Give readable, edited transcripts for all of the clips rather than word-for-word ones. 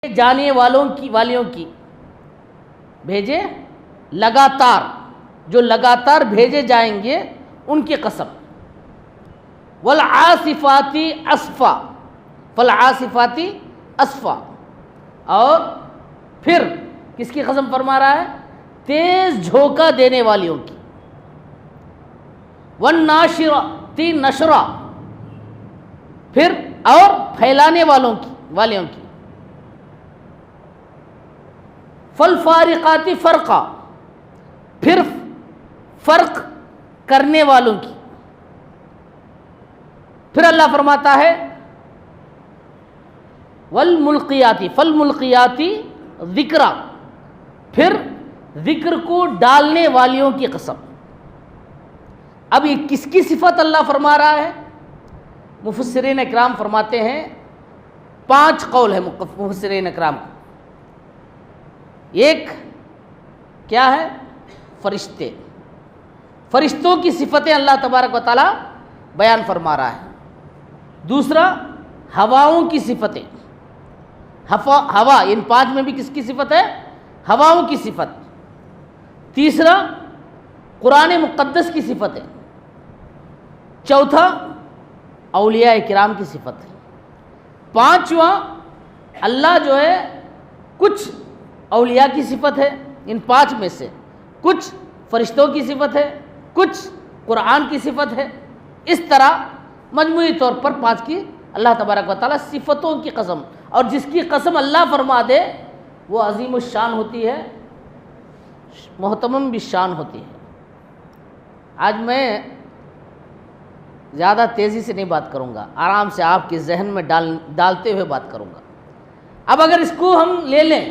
جانے والیوں کی بھیجے لگاتار، جو لگاتار بھیجے جائیں گے ان کی قسم. والعاصفاتی اسفا، فالعاصفاتی اسفا. اور پھر کس کی قسم فرما رہا ہے؟ تیز جھونکا دینے والیوں کی. والناشراتی نشرا، پھر اور پھیلانے والیوں کی. فالفارقاتی فرقا، پھر فرق کرنے والوں کی. پھر اللہ فرماتا ہے والملقیاتی، فالملقیاتی ذکرا، پھر ذکر کو ڈالنے والیوں کی قسم. اب یہ کس کی صفت اللہ فرما رہا ہے؟ مفسرین اکرام فرماتے ہیں 5 قول ہے مفسرین اکرام کو. ایک کیا ہے؟ فرشتے، فرشتوں کی صفتیں اللہ تبارک و تعالی بیان فرما رہا ہے. دوسرا ہواؤں کی صفتیں، ہوا، ان 5 میں بھی کس کی صفت ہے؟ ہواؤں کی صفت. تیسرا قرآن مقدس کی صفت ہے. چوتھا اولیاء کرام کی صفت ہے. 5واں اللہ جو ہے کچھ اولیاء کی صفت ہے ان 5 میں سے، کچھ فرشتوں کی صفت ہے، کچھ قرآن کی صفت ہے. اس طرح مجموعی طور پر 5 کی اللہ تبارک و تعالیٰ صفتوں کی قسم. اور جس کی قسم اللہ فرما دے وہ عظیم الشان ہوتی ہے، محتمم بالشان ہوتی ہے. آج میں زیادہ تیزی سے نہیں بات کروں گا، آرام سے آپ کے ذہن میں ڈالتے ہوئے بات کروں گا. اب اگر اس کو ہم لے لیں،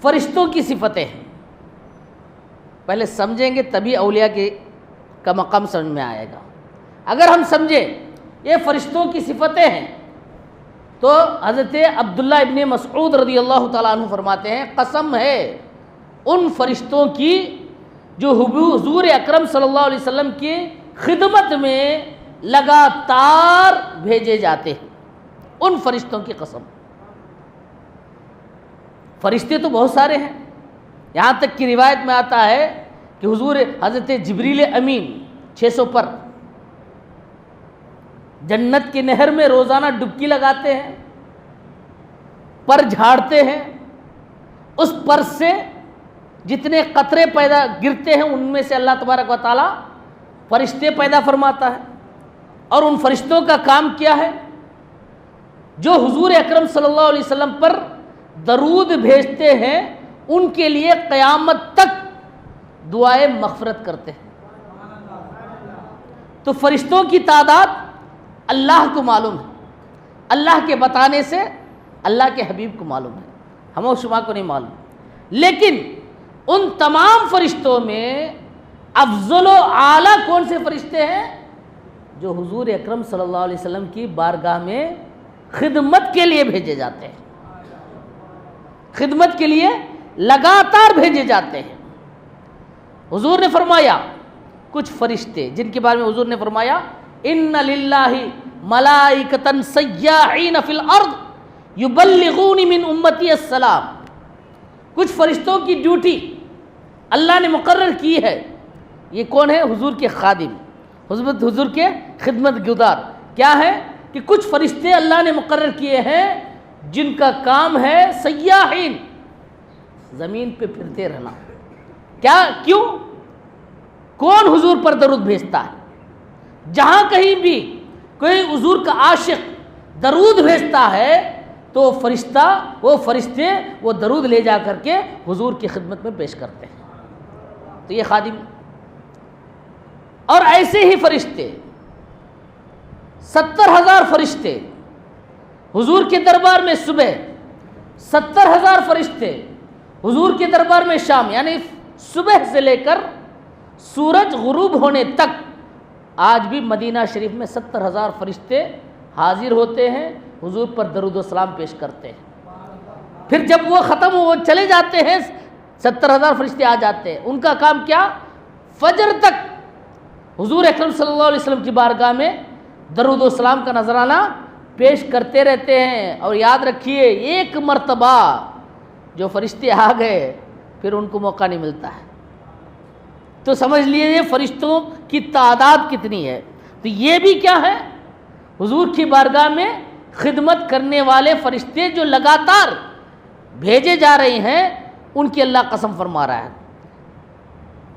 فرشتوں کی صفتیں ہیں، پہلے سمجھیں گے تبھی اولیاء کا مقام سمجھ میں آئے گا. اگر ہم سمجھیں یہ فرشتوں کی صفتیں ہیں تو حضرت عبداللہ ابن مسعود رضی اللہ تعالیٰ عنہ فرماتے ہیں قسم ہے ان فرشتوں کی جو حضور اکرم صلی اللہ علیہ وسلم کی خدمت میں لگاتار بھیجے جاتے ہیں. ان فرشتوں کی قسم. فرشتے تو بہت سارے ہیں، یہاں تک کہ روایت میں آتا ہے کہ حضور حضرت جبریل امین 600 پر جنت کی نہر میں روزانہ ڈبکی لگاتے ہیں، پر جھاڑتے ہیں. اس پر سے جتنے قطرے پیدا گرتے ہیں ان میں سے اللہ تبارک و تعالی فرشتے پیدا فرماتا ہے. اور ان فرشتوں کا کام کیا ہے؟ جو حضور اکرم صلی اللہ علیہ وسلم پر درود بھیجتے ہیں ان کے لیے قیامت تک دعائے مغفرت کرتے ہیں. تو فرشتوں کی تعداد اللہ کو معلوم ہے، اللہ کے بتانے سے اللہ کے حبیب کو معلوم ہے، ہم و شما کو نہیں معلوم. لیکن ان تمام فرشتوں میں افضل و اعلیٰ کون سے فرشتے ہیں؟ جو حضور اکرم صلی اللہ علیہ وسلم کی بارگاہ میں خدمت کے لیے بھیجے جاتے ہیں، خدمت کے لیے لگاتار بھیجے جاتے ہیں. حضور نے فرمایا کچھ فرشتے جن کے بارے میں حضور نے فرمایا ان للہ ملائکۃ سیاحین فی الارض یبلغون من امتی السلام. کچھ فرشتوں کی ڈیوٹی اللہ نے مقرر کی ہے. یہ کون ہے؟ حضور کے خادم، حضور کے خدمت گزار. کیا ہے کہ کچھ فرشتے اللہ نے مقرر کیے ہیں جن کا کام ہے سیاحین، زمین پہ پھرتے رہنا. کیوں؟ کون حضور پر درود بھیجتا ہے؟ جہاں کہیں بھی کوئی حضور کا عاشق درود بھیجتا ہے تو وہ فرشتے وہ درود لے جا کر کے حضور کی خدمت میں پیش کرتے ہیں. تو یہ خادم. اور ایسے ہی فرشتے 70,000 فرشتے حضور کے دربار میں صبح، 70,000 فرشتے حضور کے دربار میں شام، یعنی صبح سے لے کر سورج غروب ہونے تک آج بھی مدینہ شریف میں 70,000 فرشتے حاضر ہوتے ہیں، حضور پر درود و سلام پیش کرتے ہیں. پھر جب وہ ختم وہ چلے جاتے ہیں 70,000 فرشتے آ جاتے ہیں. ان کا کام کیا؟ فجر تک حضور اکرم صلی اللہ علیہ وسلم کی بارگاہ میں درود و سلام کا نذرانہ پیش کرتے رہتے ہیں. اور یاد رکھیے ایک مرتبہ جو فرشتے آ گئے پھر ان کو موقع نہیں ملتا ہے. تو سمجھ لیجیے فرشتوں کی تعداد کتنی ہے. تو یہ بھی کیا ہے؟ حضور کی بارگاہ میں خدمت کرنے والے فرشتے جو لگاتار بھیجے جا رہے ہیں ان کی اللہ قسم فرما رہا ہے.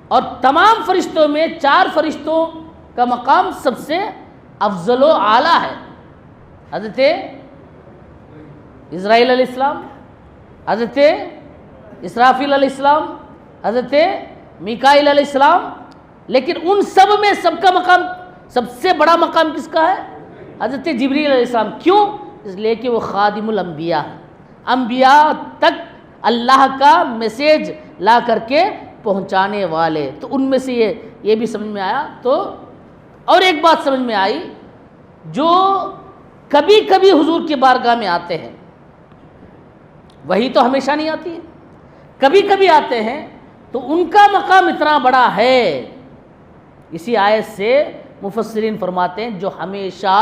اور تمام فرشتوں میں 4 فرشتوں کا مقام سب سے افضل و اعلیٰ ہے. حضرت اسرائیل علیہ السلام، حضرت اسرافیل علیہ السلام، حضرت میکائیل علیہ السلام. لیکن ان سب میں سب کا مقام، سب سے بڑا مقام کس کا ہے؟ حضرت جبریل علیہ السلام. کیوں؟ اس لیے کہ وہ خادم الانبیاء ہے، انبیاء تک اللہ کا میسیج لا کر کے پہنچانے والے. تو ان میں سے یہ بھی سمجھ میں آیا. تو اور ایک بات سمجھ میں آئی، جو کبھی کبھی حضور کی بارگاہ میں آتے ہیں، وہی تو ہمیشہ نہیں آتی ہے، کبھی کبھی آتے ہیں، تو ان کا مقام اتنا بڑا ہے. اسی آیت سے مفسرین فرماتے ہیں جو ہمیشہ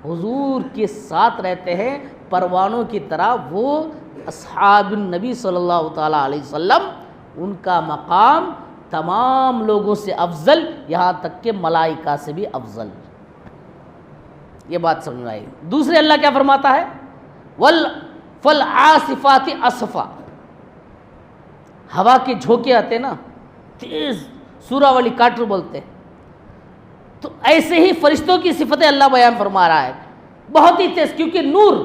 حضور کے ساتھ رہتے ہیں پروانوں کی طرح، وہ اصحاب النبی صلی اللہ تعالیٰ علیہ وسلم، ان کا مقام تمام لوگوں سے افضل، یہاں تک کہ ملائکہ سے بھی افضل. یہ بات سمجھ میں آئی. دوسرے اللہ کیا فرماتا ہے؟ فالعاصفات عصفا. ہوا کے جھونکے آتے ہیں نا، تیز سورہ والی کاٹر بولتے ہیں. تو ایسے ہی فرشتوں کی صفتیں اللہ بیان فرما رہا ہے، بہت ہی تیز. کیونکہ نور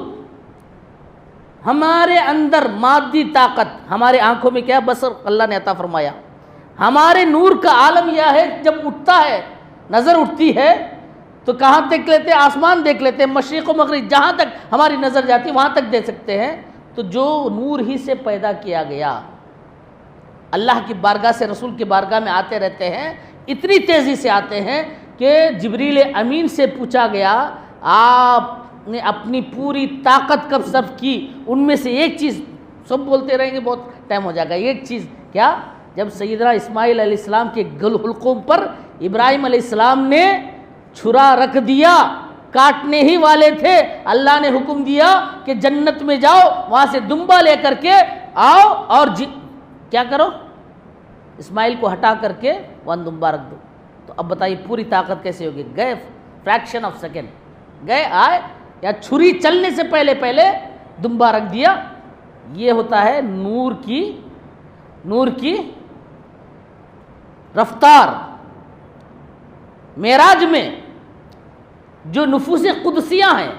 ہمارے اندر مادی طاقت، ہمارے آنکھوں میں کیا بصر اللہ نے عطا فرمایا. ہمارے نور کا عالم یہ ہے، جب اٹھتا ہے، نظر اٹھتی ہے تو کہاں دیکھ لیتے ہیں؟ آسمان دیکھ لیتے ہیں، مشرق و مغرب جہاں تک ہماری نظر جاتی ہے وہاں تک دیکھ سکتے ہیں. تو جو نور ہی سے پیدا کیا گیا، اللہ کی بارگاہ سے رسول کی بارگاہ میں آتے رہتے ہیں، اتنی تیزی سے آتے ہیں کہ جبریل امین سے پوچھا گیا آپ نے اپنی پوری طاقت کب صرف کی؟ ان میں سے ایک چیز، سب بولتے رہیں گے بہت ٹائم ہو جائے گا، ایک چیز کیا؟ جب سیدنا اسماعیل علیہ السلام کے حلقوم پر ابراہیم علیہ السلام نے چھرا رکھ دیا، کاٹنے ہی والے تھے، اللہ نے حکم دیا کہ جنت میں جاؤ، وہاں سے دمبا لے کر کے آؤ اور کیا کرو؟ اسماعیل کو ہٹا کر کے وہاں دمبا رکھ دو. تو اب بتائیے پوری طاقت کیسے ہوگی؟ گئے فریکشن آف سیکنڈ، گئے آئے، یا چھری چلنے سے پہلے دمبا رکھ دیا. یہ ہوتا ہے نور کی رفتار. معراج میں جو نفوس قدسیاں ہیں،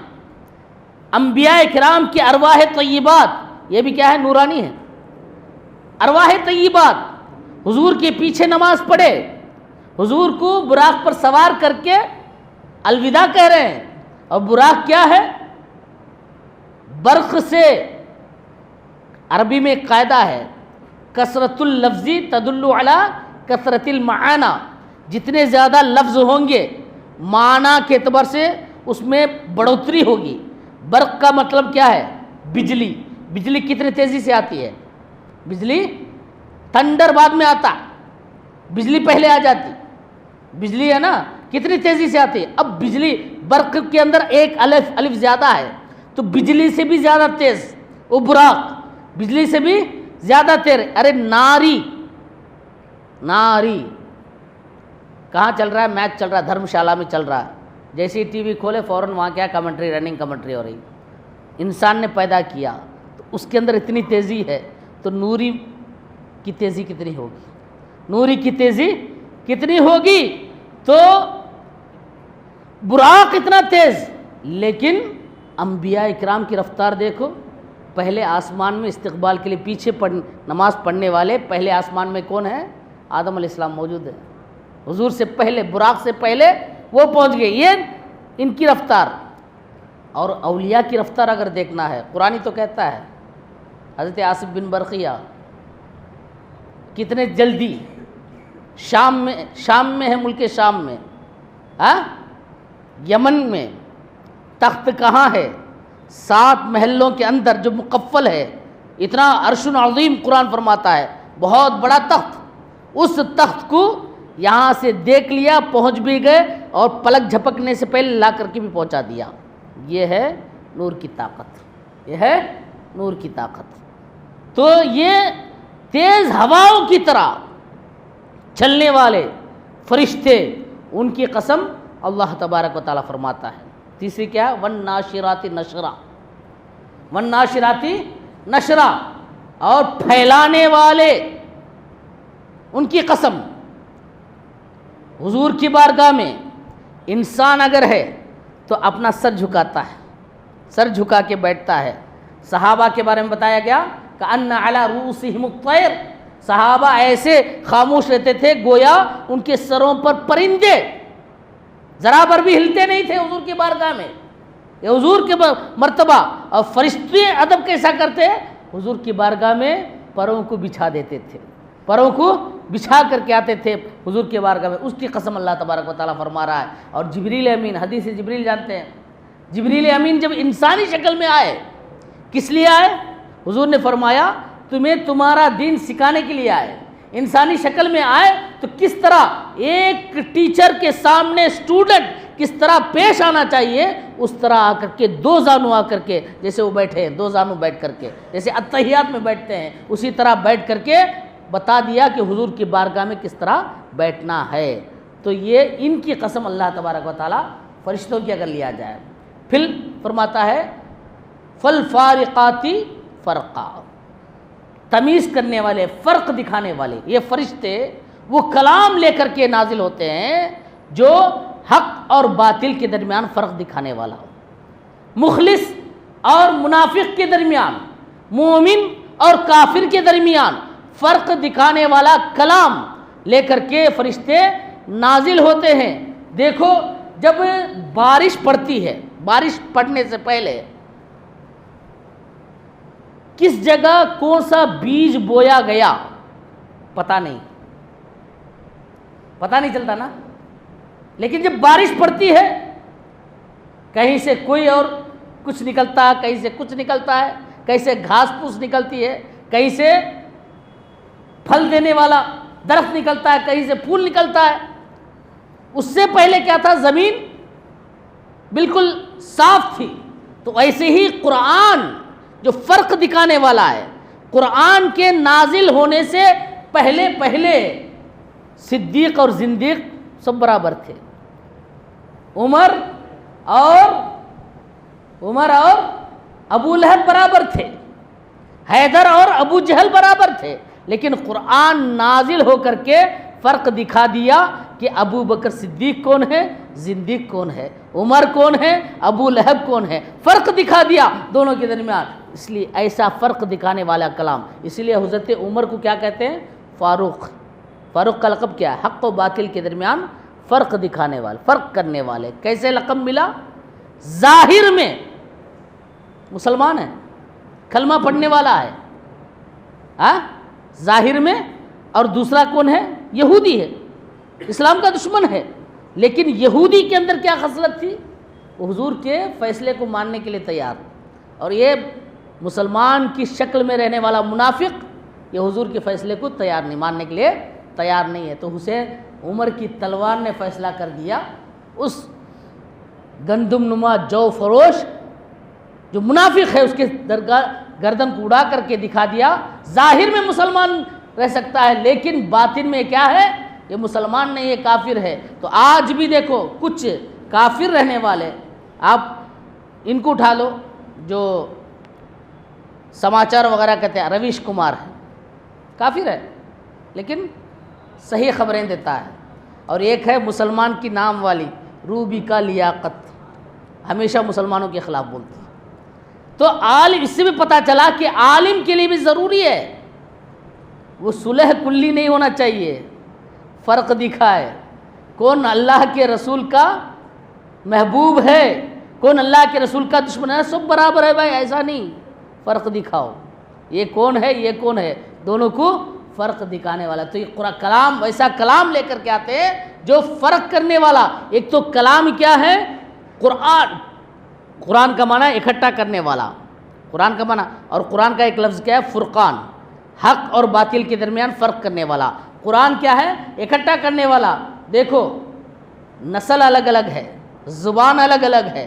انبیاء کرام کی ارواح طیبات، یہ بھی کیا ہے؟ نورانی ہے. ارواح طیبات حضور کے پیچھے نماز پڑھے، حضور کو براق پر سوار کر کے الوداع کہہ رہے ہیں. اور براق کیا ہے؟ برق سے، عربی میں ایک قاعدہ ہے، کثرت اللفظی تدل علی کثرت المعانی. جتنے زیادہ لفظ ہوں گے معنی کے اعتبار سے اس میں بڑھوتری ہوگی. برق کا مطلب کیا ہے؟ بجلی. بجلی کتنی تیزی سے آتی ہے؟ بجلی تھنڈر بعد میں آتا، بجلی پہلے آ جاتی. بجلی ہے نا، کتنی تیزی سے آتی ہے. اب بجلی، برق کے اندر ایک الف زیادہ ہے، تو بجلی سے بھی زیادہ تیز وہ براق، بجلی سے بھی زیادہ تیز. ارے ناری کہاں چل رہا ہے؟ میچ چل رہا ہے، دھرمشالہ میں چل رہا ہے. جیسے ہی ٹی وی کھولے فوراً وہاں کیا کمنٹری، رننگ کمنٹری ہو رہی. انسان نے پیدا کیا تو اس کے اندر اتنی تیزی ہے، تو نوری کی تیزی کتنی ہوگی؟ نوری کی تیزی کتنی ہوگی؟ تو براق اتنا تیز. لیکن انبیاء اکرام کی رفتار دیکھو. پہلے آسمان میں استقبال کے لیے پیچھے نماز پڑھنے والے پہلے آسمان میں کون ہے؟ آدم علیہ السلام موجود ہے. حضور سے پہلے، براق سے پہلے وہ پہنچ گئے. یہ ان کی رفتار. اور اولیاء کی رفتار اگر دیکھنا ہے، قرآن تو کہتا ہے حضرت آصف بن برقیہ کتنے جلدی شام میں ہے، ملک شام میں، یمن میں تخت کہاں ہے؟ 7 محلوں کے اندر جو مقفل ہے، اتنا عرش عظیم قرآن فرماتا ہے، بہت بڑا تخت. اس تخت کو یہاں سے دیکھ لیا، پہنچ بھی گئے، اور پلک جھپکنے سے پہلے لا کر کے بھی پہنچا دیا. یہ ہے نور کی طاقت، یہ ہے نور کی طاقت۔ تو یہ تیز ہواؤں کی طرح چلنے والے فرشتے، ان کی قسم اللہ تبارک و تعالیٰ فرماتا ہے۔ تیسری کیا ہے؟ والناشرات نشرا، والناشرات نشرا، اور پھیلانے والے، ان کی قسم۔ حضور کی بارگاہ میں انسان اگر ہے تو اپنا سر جھکاتا ہے، سر جھکا کے بیٹھتا ہے۔ صحابہ کے بارے میں بتایا گیا کأن علی رؤوسہم الطیر، صحابہ ایسے خاموش رہتے تھے گویا ان کے سروں پر پرندے ذرا بھر بھی ہلتے نہیں تھے حضور کی بارگاہ میں۔ یہ حضور کے مرتبہ۔ اور فرشتے ادب کیسا کرتے؟ حضور کی بارگاہ میں پروں کو بچھا دیتے تھے، پروں کو بچھا کر کے آتے تھے حضور کی بارگاہ میں۔ اس کی قسم اللہ تبارک و تعالیٰ فرما رہا ہے۔ اور جبریل امین، حدیث جبریل جانتے ہیں، جبریل امین جب انسانی شکل میں آئے، کس لیے آئے؟ حضور نے فرمایا تمہیں تمہارا دین سکھانے کے لیے آئے۔ انسانی شکل میں آئے تو کس طرح ایک ٹیچر کے سامنے اسٹوڈنٹ کس طرح پیش آنا چاہیے، اس طرح آ کر کے دو زانو آ کر کے، جیسے وہ بیٹھے ہیں دو زانو بیٹھ کر کے، جیسے اتحیات میں بیٹھتے ہیں اسی طرح بیٹھ کر کے بتا دیا کہ حضور کی بارگاہ میں کس طرح بیٹھنا ہے۔ تو یہ ان کی قسم اللہ تبارک و تعالیٰ فرشتوں کی اگر لیا جائے۔ پھر فرماتا ہے فالفارقات فرقا، تمیز کرنے والے، فرق دکھانے والے۔ یہ فرشتے وہ کلام لے کر کے نازل ہوتے ہیں جو حق اور باطل کے درمیان فرق دکھانے والا ہو، مخلص اور منافق کے درمیان، مومن اور کافر کے درمیان فرق دکھانے والا کلام لے کر کے فرشتے نازل ہوتے ہیں۔ دیکھو جب بارش پڑتی ہے، بارش پڑنے سے پہلے کس جگہ کون سا بیج بویا گیا پتہ نہیں چلتا نا، لیکن جب بارش پڑتی ہے کہیں سے کوئی اور کچھ نکلتا ہے، کہیں سے کچھ نکلتا ہے، کہیں سے گھاس پھوس نکلتی ہے، کہیں سے پھل دینے والا درخت نکلتا ہے، کہیں سے پھول نکلتا ہے۔ اس سے پہلے کیا تھا؟ زمین بالکل صاف تھی۔ تو ایسے ہی قرآن جو فرق دکھانے والا ہے، قرآن کے نازل ہونے سے پہلے صدیق اور زندیق سب برابر تھے، عمر اور ابو لہب برابر تھے، حیدر اور ابو جہل برابر تھے، لیکن قرآن نازل ہو کر کے فرق دکھا دیا کہ ابو بکر صدیق کون ہے، زندیق کون ہے، عمر کون ہے، ابو لہب کون ہے، فرق دکھا دیا دونوں کے درمیان۔ اس لیے ایسا فرق دکھانے والا کلام، اس لیے حضرت عمر کو کیا کہتے ہیں؟ فاروق۔ فاروق کا لقب کیا ہے؟ حق و باطل کے درمیان فرق دکھانے والے، فرق کرنے والے۔ کیسے لقب ملا؟ ظاہر میں مسلمان ہے، کلمہ پڑھنے والا ہے، ظاہر میں، اور دوسرا کون ہے؟ یہودی ہے، اسلام کا دشمن ہے۔ لیکن یہودی کے اندر کیا خصلت تھی؟ وہ حضور کے فیصلے کو ماننے کے لیے تیار، اور یہ مسلمان کی شکل میں رہنے والا منافق یہ حضور کے فیصلے کو تیار نہیں، ماننے کے لیے تیار نہیں ہے۔ تو حسین عمر کی تلوار نے فیصلہ کر دیا، اس گندم نما جو فروش جو منافق ہے اس کے گردن کو اڑا کر کے دکھا دیا، ظاہر میں مسلمان رہ سکتا ہے لیکن باطن میں کیا ہے؟ یہ مسلمان نہیں، یہ کافر ہے۔ تو آج بھی دیکھو کچھ کافر رہنے والے، آپ ان کو اٹھا لو جو سماچار وغیرہ کہتے ہیں، رویش کمار ہے، کافر ہے لیکن صحیح خبریں دیتا ہے۔ اور ایک ہے مسلمان کی نام والی روبی کا لیاقت، ہمیشہ مسلمانوں کے خلاف بولتی ہے۔ تو عالم، اس سے بھی پتہ چلا کہ عالم کے لیے بھی ضروری ہے وہ صلح کلی نہیں ہونا چاہیے، فرق دکھائے کون اللہ کے رسول کا محبوب ہے، کون اللہ کے رسول کا دشمن ہے، سب برابر ہے بھائی، ایسا نہیں، فرق دکھاؤ، یہ کون ہے یہ کون ہے، دونوں کو فرق دکھانے والا۔ تو یہ قرآن کلام ویسا کلام لے کر کے آتے ہیں جو فرق کرنے والا۔ ایک تو کلام کیا ہے؟ قرآن کا معنی ہے اکٹھا کرنے والا، قرآن کا معنی، اور قرآن کا ایک لفظ کیا ہے؟ فرقان، حق اور باطل کے درمیان فرق کرنے والا۔ قرآن کیا ہے؟ اکٹھا کرنے والا۔ دیکھو نسل الگ الگ ہے، زبان الگ الگ ہے،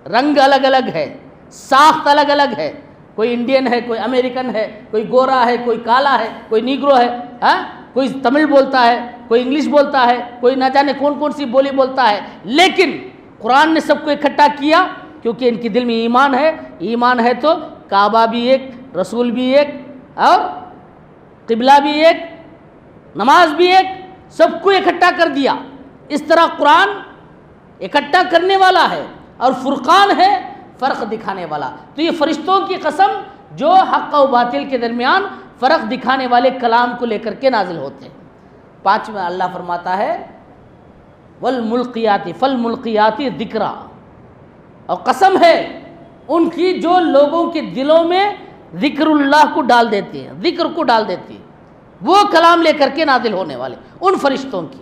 رنگ الگ الگ ہے، ساخت الگ الگ ہے، کوئی انڈین ہے، کوئی امریکن ہے، کوئی گورا ہے، کوئی کالا ہے، کوئی نیگرو ہے، کوئی تمل بولتا ہے، کوئی انگلش بولتا ہے، کوئی نہ جانے کون کون سی بولی بولتا ہے، لیکن قرآن نے سب کو اکٹھا کیا کیونکہ ان کے دل میں ایمان ہے۔ ایمان ہے تو کعبہ بھی ایک، رسول بھی ایک، اور قبلہ بھی ایک، نماز بھی ایک، سب کو اکٹھا کر دیا۔ اس طرح قرآن اکٹھا کرنے والا ہے اور فرقان ہے، فرق دکھانے والا۔ تو یہ فرشتوں کی قسم جو حق و باطل کے درمیان فرق دکھانے والے کلام کو لے کر کے نازل ہوتے ہیں۔ پانچویں اللہ فرماتا ہے والملقیات فالملقیات ذکرا، اور قسم ہے ان کی جو لوگوں کے دلوں میں ذکر اللہ کو ڈال دیتی ہیں، ذکر کو ڈال دیتی ہیں، وہ کلام لے کر کے نازل ہونے والے ان فرشتوں کی۔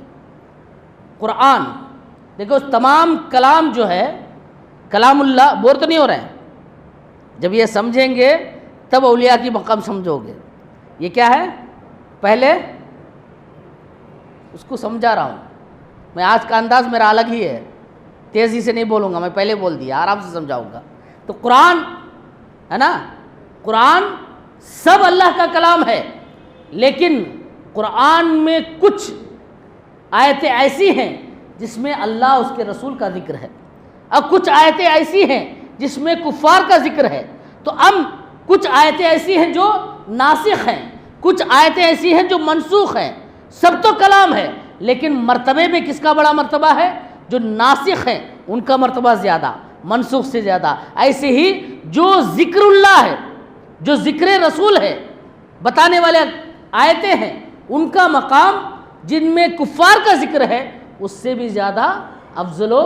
قرآن دیکھو، تمام کلام جو ہے کلام اللہ، بور تو نہیں ہو رہے ہیں، جب یہ سمجھیں گے تب اولیاء کی مقام سمجھو گے۔ یہ کیا ہے؟ پہلے اس کو سمجھا رہا ہوں میں، آج کا انداز میرا الگ ہی ہے، تیزی سے نہیں بولوں گا، میں پہلے بول دیا، آرام سے سمجھاؤں گا۔ تو قرآن ہے نا، قرآن سب اللہ کا کلام ہے، لیکن قرآن میں کچھ آیتیں ایسی ہیں جس میں اللہ اس کے رسول کا ذکر ہے، اور کچھ آیتیں ایسی ہیں جس میں کفار کا ذکر ہے۔ تو اب کچھ آیتیں ایسی ہیں جو ناسخ ہیں، کچھ آیتیں ایسی ہیں جو منسوخ ہیں، سب تو کلام ہے، لیکن مرتبے میں کس کا بڑا مرتبہ ہے؟ جو ناسخ ہیں ان کا مرتبہ زیادہ، منسوخ سے زیادہ۔ ایسے ہی جو ذکر اللہ ہے، جو ذکر رسول ہے، بتانے والے آیتیں ہیں، ان کا مقام جن میں کفار کا ذکر ہے اس سے بھی زیادہ افضل و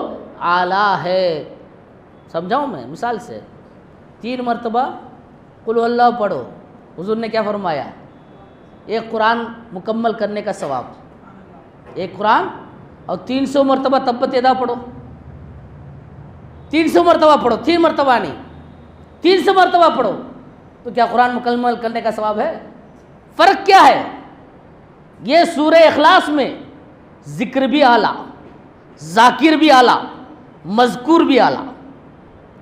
اعلیٰ ہے۔ سمجھاؤں میں مثال سے؟ 3 مرتبہ قل ہو اللہ پڑھو، حضور نے کیا فرمایا؟ ایک قرآن مکمل کرنے کا ثواب، ایک قرآن، اور 300 مرتبہ تبت یدا پڑھو، 300 مرتبہ پڑھو، 3 مرتبہ نہیں، 300 مرتبہ پڑھو، تو کیا قرآن مکمل کرنے کا ثواب ہے؟ فرق کیا ہے؟ یہ سورہ اخلاص میں ذکر بھی اعلیٰ، ذاکر بھی اعلیٰ، مذکور بھی اعلیٰ،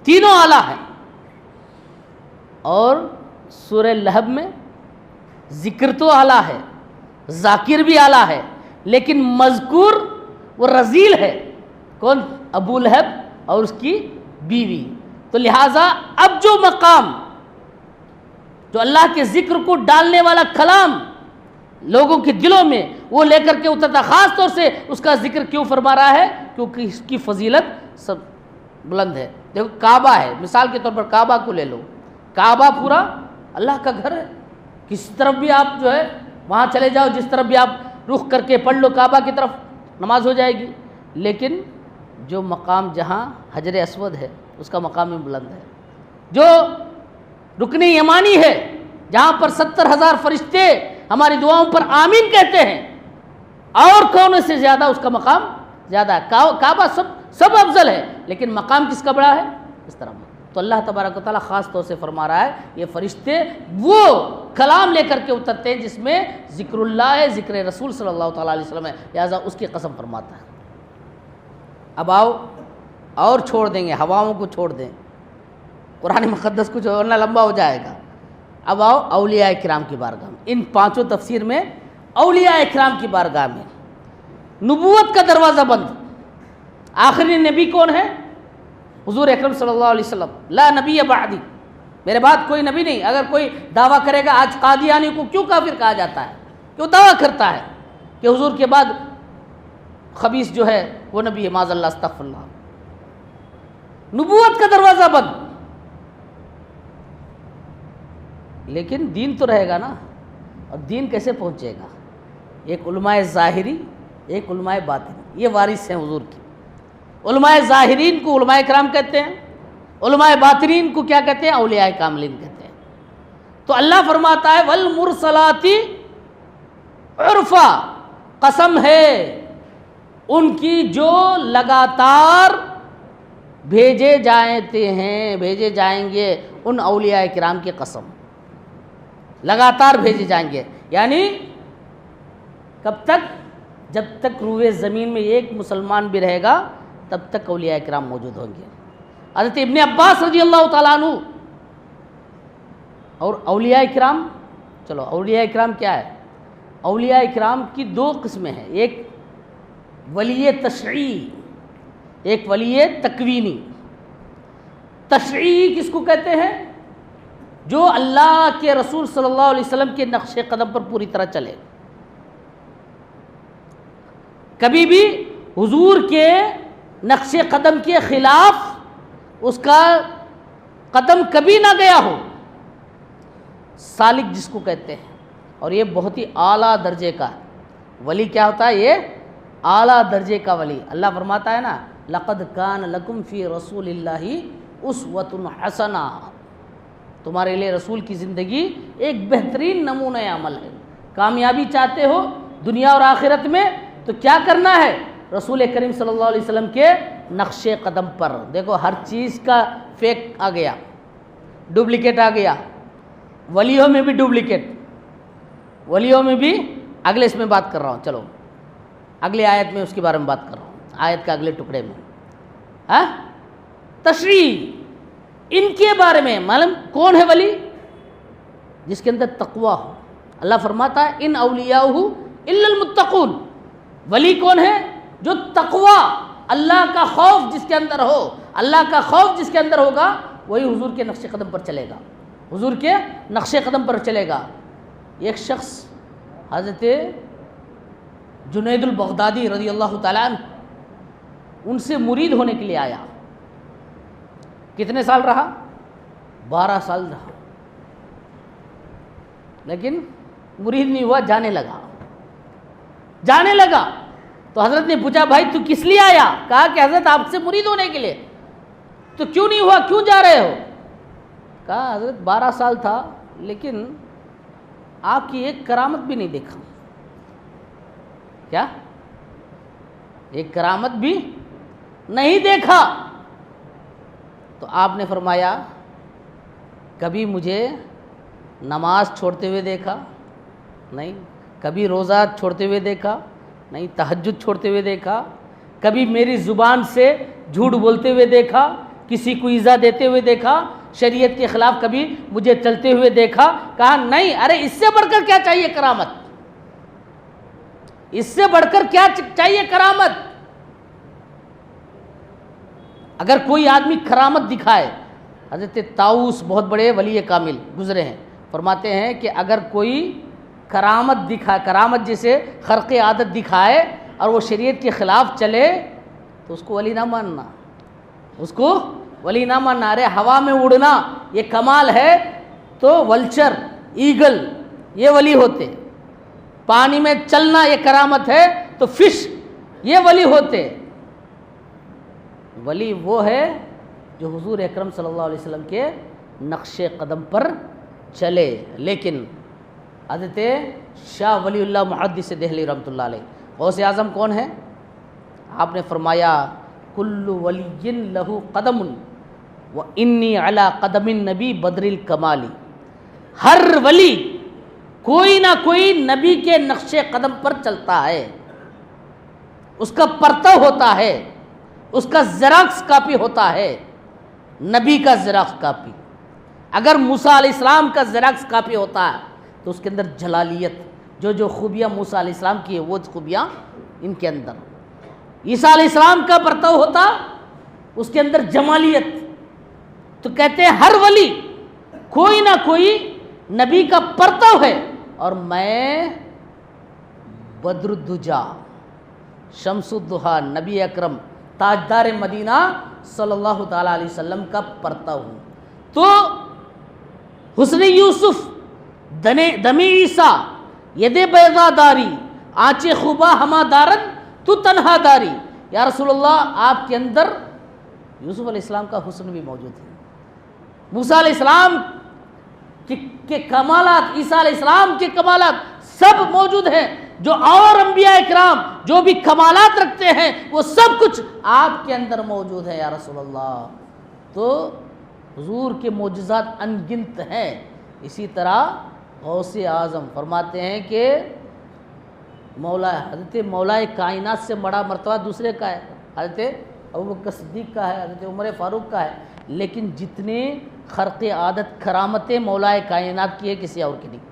تینوں اعلیٰ ہیں، اور سورہ لہب میں ذکر تو اعلیٰ ہے، ذاکر بھی اعلیٰ ہے، لیکن مذکور وہ رذیل ہے، کون؟ ابو لہب اور اس کی بیوی۔ تو لہٰذا اب جو مقام، جو اللہ کے ذکر کو ڈالنے والا کلام لوگوں کے دلوں میں وہ لے کر کے اترتا، خاص طور سے اس کا ذکر کیوں فرما رہا ہے؟ کیونکہ اس کی فضیلت سب بلند ہے۔ دیکھو کعبہ ہے، مثال کے طور پر کعبہ کو لے لو، کعبہ پورا اللہ کا گھر ہے، کس طرف بھی آپ جو ہے وہاں چلے جاؤ، جس طرف بھی آپ رخ کر کے پڑھ لو کعبہ کی طرف، نماز ہو جائے گی۔ لیکن جو مقام جہاں حجر اسود ہے اس کا مقام بلند ہے، جو رکن یمانی ہے جہاں پر 70,000 فرشتے ہماری دعاؤں پر آمین کہتے ہیں، اور کون سے زیادہ اس کا مقام زیادہ ہے۔ کعبہ سب افضل ہے، لیکن مقام کس کا بڑا ہے؟ اس طرح۔ تو اللہ تبارک و تعالیٰ خاص طور سے فرما رہا ہے یہ فرشتے وہ کلام لے کر کے اترتے ہیں جس میں ذکر اللہ ہے، ذکر رسول صلی اللہ تعالیٰ علیہ وسلم ہے، لہٰذا اس کی قسم فرماتا ہے۔ اب آؤ اور چھوڑ دیں گے، ہواؤں کو چھوڑ دیں، قرآن مقدس کو چھوڑنا لمبا ہو جائے گا۔ اب آؤ اولیاء اکرام کی بارگاہ میں، ان 5 تفسیر میں اولیاء اکرام کی بارگاہ میں نبوت کا دروازہ بند۔ آخری نبی کون ہے؟ حضور اکرم صلی اللہ علیہ وسلم، لا نبی بعدی، میرے بعد کوئی نبی نہیں۔ اگر کوئی دعویٰ کرے گا، آج قادیانی کو کیوں کافر کہا جاتا ہے؟ کیوں دعویٰ کرتا ہے کہ حضور کے بعد خبیث جو ہے وہ نبی ہے، معاذ اللہ، استغفر اللہ۔ نبوت کا دروازہ بند، لیکن دین تو رہے گا نا، اور دین کیسے پہنچے گا؟ ایک علماء ظاہری، ایک علماء باطنی، یہ وارث ہیں حضور کی۔ علماء ظاہرین کو علماء کرام کہتے ہیں، علماء باطنین کو کیا کہتے ہیں؟ اولیاء کاملین کہتے ہیں۔ تو اللہ فرماتا ہے والمرسلات عرفا، قسم ہے ان کی جو لگاتار بھیجے جائیں گے ان اولیاء کرام کی قسم، لگاتار بھیجے جائیں گے، یعنی کب تک؟ جب تک روئے زمین میں ایک مسلمان بھی رہے گا تب تک اولیاء کرام موجود ہوں گے۔ حضرت ابن عباس رضی اللہ تعالیٰ عنہ اور اولیاء کرام. چلو اولیاء کرام کیا ہے؟ اولیاء کرام کی دو قسمیں ہیں، ایک ولی تشریعی، ایک ولی تکوینی. تشریعی کس کو کہتے ہیں؟ جو اللہ کے رسول صلی اللہ علیہ وسلم کے نقش قدم پر پوری طرح چلے، کبھی بھی حضور کے نقش قدم کے خلاف اس کا قدم کبھی نہ گیا ہو. سالک جس کو کہتے ہیں، اور یہ بہت ہی اعلیٰ درجے کا ہے. ولی کیا ہوتا ہے؟ یہ اعلیٰ درجے کا ولی. اللہ فرماتا ہے نا لَقَدْ كَانَ لَكُمْ فِي رَسُولِ اللَّهِ أُسْوَةٌ حَسَنَةٌ، تمہارے لیے رسول کی زندگی ایک بہترین نمونہ عمل ہے. کامیابی چاہتے ہو دنیا اور آخرت میں تو کیا کرنا ہے؟ رسول کریم صلی اللہ علیہ وسلم کے نقش قدم پر. دیکھو ہر چیز کا فیک آ گیا، ڈپلیکیٹ آ گیا. ولیوں میں بھی ڈپلیکیٹ، ولیوں میں بھی. اگلے اس میں بات کر رہا ہوں، چلو اگلے آیت میں اس کے بارے میں بات کر رہا ہوں، آیت کا اگلے ٹکڑے میں. تشریح ان کے بارے میں معلوم کون ہے ولی؟ جس کے اندر تقویٰ ہو. اللہ فرماتا ہے ان اولیاءہ الا المتقون. ولی کون ہے؟ جو تقویٰ، اللہ کا خوف جس کے اندر ہو. اللہ کا خوف جس کے اندر ہوگا وہی حضور کے نقش قدم پر چلے گا، حضور کے نقش قدم پر چلے گا. ایک شخص حضرت جنید البغدادی رضی اللہ تعالیٰ عنہ ان سے مرید ہونے کے لیے آیا. کتنے سال رہا؟ 12 سال رہا، لیکن مرید نہیں ہوا. جانے لگا تو حضرت نے پوچھا بھائی تو کس لیے آیا؟ کہا کہ حضرت آپ سے مرید ہونے کے لیے. تو کیوں نہیں ہوا، کیوں جا رہے ہو؟ کہا حضرت 12 سال تھا لیکن آپ کی ایک کرامت بھی نہیں دیکھا. کیا؟ ایک کرامت بھی نہیں دیکھا. تو آپ نے فرمایا کبھی مجھے نماز چھوڑتے ہوئے دیکھا؟ نہیں. کبھی روزہ چھوڑتے ہوئے دیکھا؟ نہیں. تہجد چھوڑتے ہوئے دیکھا؟ کبھی میری زبان سے جھوٹ بولتے ہوئے دیکھا؟ کسی کو ایذا دیتے ہوئے دیکھا؟ شریعت کے خلاف کبھی مجھے چلتے ہوئے دیکھا؟ کہا نہیں. ارے اس سے بڑھ کر کیا چاہیے کرامت؟ اس سے بڑھ کر کیا چاہیے کرامت؟ اگر کوئی آدمی کرامت دکھائے، حضرت طاؤس بہت بڑے ولی کامل گزرے ہیں، فرماتے ہیں کہ اگر کوئی کرامت دکھائے، کرامت جیسے خرق عادت دکھائے اور وہ شریعت کے خلاف چلے تو اس کو ولی نہ ماننا، اس کو ولی نہ ماننا. ارے ہوا میں اڑنا یہ کمال ہے تو ولچر، ایگل یہ ولی ہوتے. پانی میں چلنا یہ کرامت ہے تو فش یہ ولی ہوتے. ولی وہ ہے جو حضور اکرم صلی اللہ علیہ وسلم کے نقش قدم پر چلے. لیکن حضرت شاہ ولی اللہ محدث دہلی رحمۃ اللہ علیہ غوث اعظم کون ہے؟ آپ نے فرمایا کل ولی لہ قدم و انی علی قدم النبی بدر الکمالی. ہر ولی کوئی نہ کوئی نبی کے نقش قدم پر چلتا ہے، اس کا پرتو ہوتا ہے، اس کا زیراکس کاپی ہوتا ہے، نبی کا زیراکس کاپی. اگر موسیٰ علیہ السلام کا زیراکس کاپی ہوتا ہے تو اس کے اندر جلالیت، جو خوبیاں موسیٰ علیہ السلام کی ہیں وہ خوبیاں ان کے اندر. عیسیٰ علیہ السلام کا پرتو ہوتا اس کے اندر جمالیت. تو کہتے ہیں ہر ولی کوئی نہ کوئی نبی کا پرتو ہے، اور میں بدر الدجا، شمس الضحیٰ، نبی اکرم تاجدار مدینہ صلی اللہ تعالیٰ علیہ وسلم کا پرتو ہوں. تو حسن یوسف، دمی عیسیٰ، ید بیضا داری، آنچ خوبا ہما دارن تو تنہا داری. یا رسول اللہ آپ کے اندر یوسف علیہ السلام کا حسن بھی موجود ہے، موسیٰ علیہ السلام کے کمالات، عیسیٰ علیہ السلام کے کمالات سب موجود ہیں. جو اور انبیاء اکرام جو بھی کمالات رکھتے ہیں وہ سب کچھ آپ کے اندر موجود ہے یا رسول اللہ. تو حضور کے معجزات ان گنت ہیں. اسی طرح غوث اعظم فرماتے ہیں کہ حضرت مولا کائنات سے بڑا مرتبہ دوسرے کا ہے. حضرت ابوبکر صدیق کا ہے، حضرت عمر فاروق کا ہے، لیکن جتنے خرق عادت کرامتیں مولا کائنات کی ہے کسی اور کی نہیں۔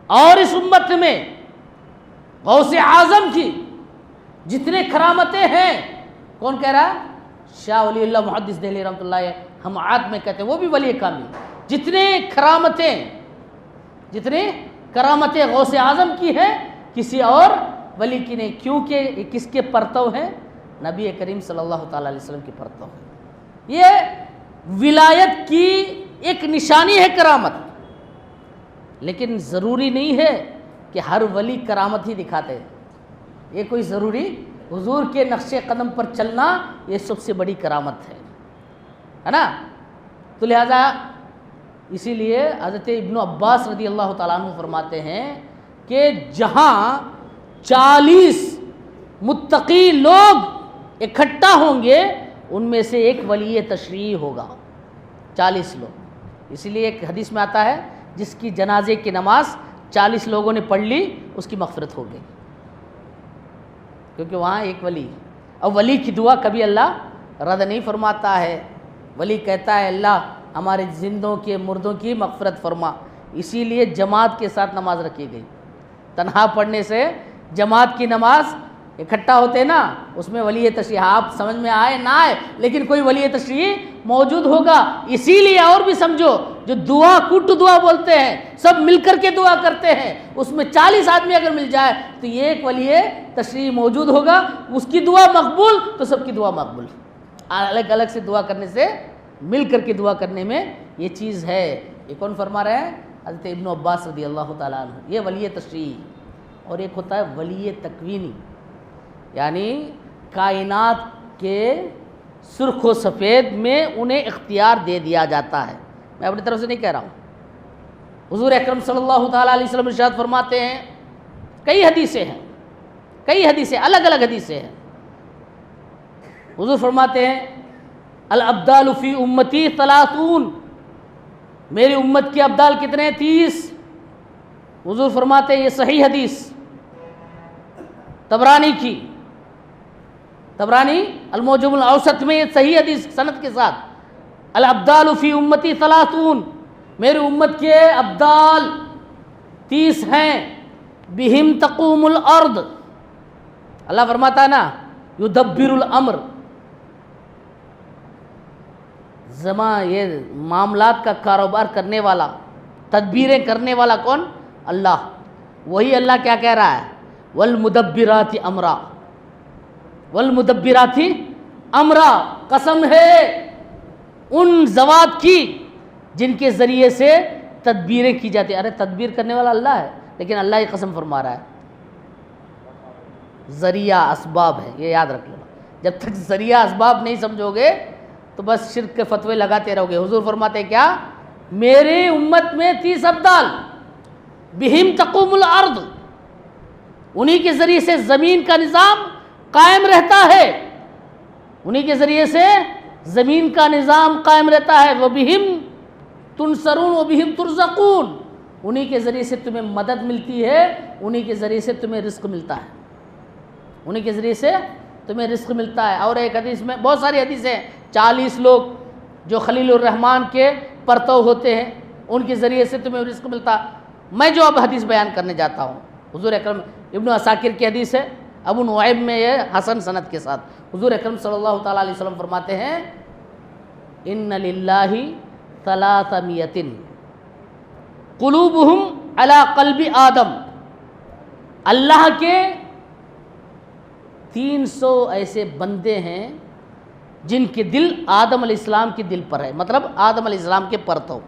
اور اس امت میں غوث اعظم کی جتنے کرامتیں ہیں، کون کہہ رہا ہے؟ شاہ ولی اللہ محدث دہلوی رحمۃ اللہ علیہ، ہم عاد میں کہتے ہیں، وہ بھی ولی کامل۔ جتنے کرامتیں غوث اعظم کی ہیں کسی اور ولی کی نہیں، کیونکہ یہ کس کے پرتو ہیں؟ نبی کریم صلی اللہ تعالیٰ علیہ وسلم کے پرتو ہیں۔ یہ ولایت کی ایک نشانی ہے کرامت، لیکن ضروری نہیں ہے کہ ہر ولی کرامت ہی دکھاتے ہیں۔ یہ کوئی ضروری، حضور کے نقش قدم پر چلنا یہ سب سے بڑی کرامت ہے نا؟ تو لہذا اسی لیے حضرت ابن عباس رضی اللہ تعالیٰ عنہ فرماتے ہیں کہ جہاں 40 متقی لوگ اکٹھا ہوں گے ان میں سے ایک ولی تشریع ہوگا، 40 لوگ۔ اسی لیے ایک حدیث میں آتا ہے جس کی جنازے کی نماز 40 لوگوں نے پڑھ لی اس کی مغفرت ہو گئی، کیونکہ وہاں ایک ولی۔ اب ولی کی دعا کبھی اللہ رد نہیں فرماتا ہے، ولی کہتا ہے اللہ ہمارے زندوں کے مردوں کی مغفرت فرما۔ اسی لیے جماعت کے ساتھ نماز رکھی گئی، تنہا پڑھنے سے جماعت کی نماز اکٹھا ہوتے نا اس میں ولی تشریع، آپ سمجھ میں آئے نہ آئے لیکن کوئی ولی تشریع موجود ہوگا۔ اسی لیے اور بھی سمجھو، جو دعا کٹ دعا بولتے ہیں، سب مل کر کے دعا کرتے ہیں، اس میں 40 آدمی اگر مل جائے تو یہ ایک ولی تشریع موجود ہوگا، اس کی دعا مقبول تو سب کی دعا مقبول۔ الگ الگ سے دعا کرنے سے مل کر کے دعا کرنے میں یہ چیز ہے۔ یہ کون فرما رہے ہیں؟ حضرت ابن عباس رضی اللہ تعالیٰ عنہ۔ یہ ولی تشریع، اور ایک ہوتا ہے ولی تکوینی، یعنی کائنات کے سرخ و سفید میں انہیں اختیار دے دیا جاتا ہے۔ میں اپنی طرف سے نہیں کہہ رہا ہوں، حضور اکرم صلی اللہ تعالیٰ علیہ وسلم ارشاد فرماتے ہیں، کئی حدیثیں الگ الگ حدیثیں ہیں، حضور فرماتے ہیں الابدال فی امتی 30، میری امت کے ابدال کتنے؟ 30۔ حضور فرماتے ہیں، یہ صحیح حدیث طبرانی کی، طبرانی المعجم الاوسط میں، یہ صحیح حدیث سند کے ساتھ، الابدال فی امتی 30، میری امت کے ابدال 30 ہیں، بہم تقوم الارض، اللہ فرماتا ہے نا یدبر الامر، یہ معاملات کا کاروبار کرنے والا، تدبیریں کرنے والا کون؟ اللہ۔ وہی اللہ کیا کہہ رہا ہے؟ والمدبرات امرا، والمدبرات امرا، قسم ہے ان ذوات کی جن کے ذریعے سے تدبیریں کی جاتی ہیں۔ ارے تدبیر کرنے والا اللہ ہے، لیکن اللہ یہ قسم فرما رہا ہے، ذریعہ اسباب ہے، یہ یاد رکھ لینا۔ جب تک ذریعہ اسباب نہیں سمجھو گے تو بس شرک کے فتوے لگاتے رہو گے۔ حضور فرماتے ہیں کیا؟ میری امت میں 30 ابدال، بہم تقوم الارض، انہی کے ذریعے سے زمین کا نظام قائم رہتا ہے، انہی کے ذریعے سے زمین کا نظام قائم رہتا ہے، وبہم تنصرون وبہم ترزقون، انہی کے ذریعے سے تمہیں مدد ملتی ہے، انہی کے ذریعے سے تمہیں رزق ملتا ہے، انہی کے ذریعے سے تمہیں رزق ملتا ہے۔ اور ایک حدیث میں، بہت ساری حدیثیں، 40 لوگ جو خلیل الرحمن کے پرتو ہوتے ہیں ان کے ذریعے سے تمہیں رزق ملتا۔ میں جو اب حدیث بیان کرنے جاتا ہوں، حضور اکرم، ابن عساکر کی حدیث ہے، ابو نعیم میں یہ حسن سند کے ساتھ، حضور اکرم صلی اللہ تعالیٰ علیہ وسلم فرماتے ہیں ان للہ 300 قلوبہم علی قلب آدم، اللہ کے 300 ایسے بندے ہیں جن کے دل آدم علیہ السلام کے دل پر ہے، مطلب آدم علیہ السلام کے پرتو۔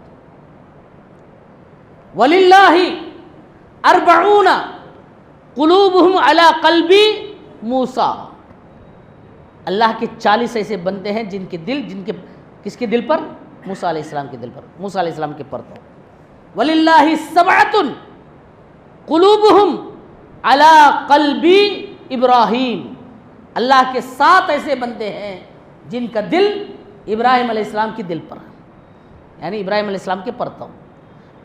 وَلِلَّهِ 40 قلوبہم علی قلب موسیٰ، اللہ کے 40 ایسے بندے ہیں جن کے دل، کس کے دل پر؟ موسیٰ علیہ السلام کے دل پر، موسیٰ علیہ السلام کے پرتو۔ وَلِلَّهِ 7 قلوبہم علی قلب ابراہیم، اللہ کے 7 ایسے بندے ہیں جن کا دل ابراہیم علیہ السلام کے دل پر ہے، یعنی ابراہیم علیہ السلام کے پرتو۔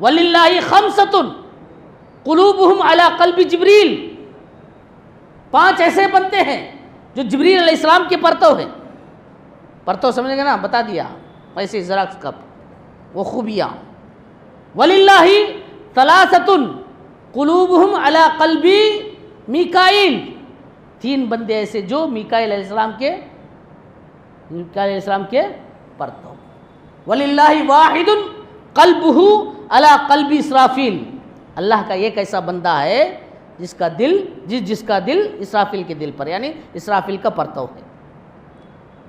وَلِلَّهِ 5 قلوبہم علی قلب جبریل، 5 ایسے بندے ہیں جو جبریل علیہ السلام کے پرتو ہے. پرتو سمجھیں گے نا, بتا دیا ویسے ذرا کب وہ خوبیاں. وَلِلَّهِ ثَلَاثَةٌ قُلُوبُهُمْ عَلَى قَلْبِ میکائیل, 3 بندے ایسے جو میکائیل علیہ السلام کے پرتو. وَلِلَّهِ وَاحِدٌ قَلْبُهُ عَلَى قَلْبِ اسرافیل, اللہ کا ایک ایسا بندہ ہے جس کا دل اسرافیل کے دل پر یعنی اسرافیل کا پرتو ہے.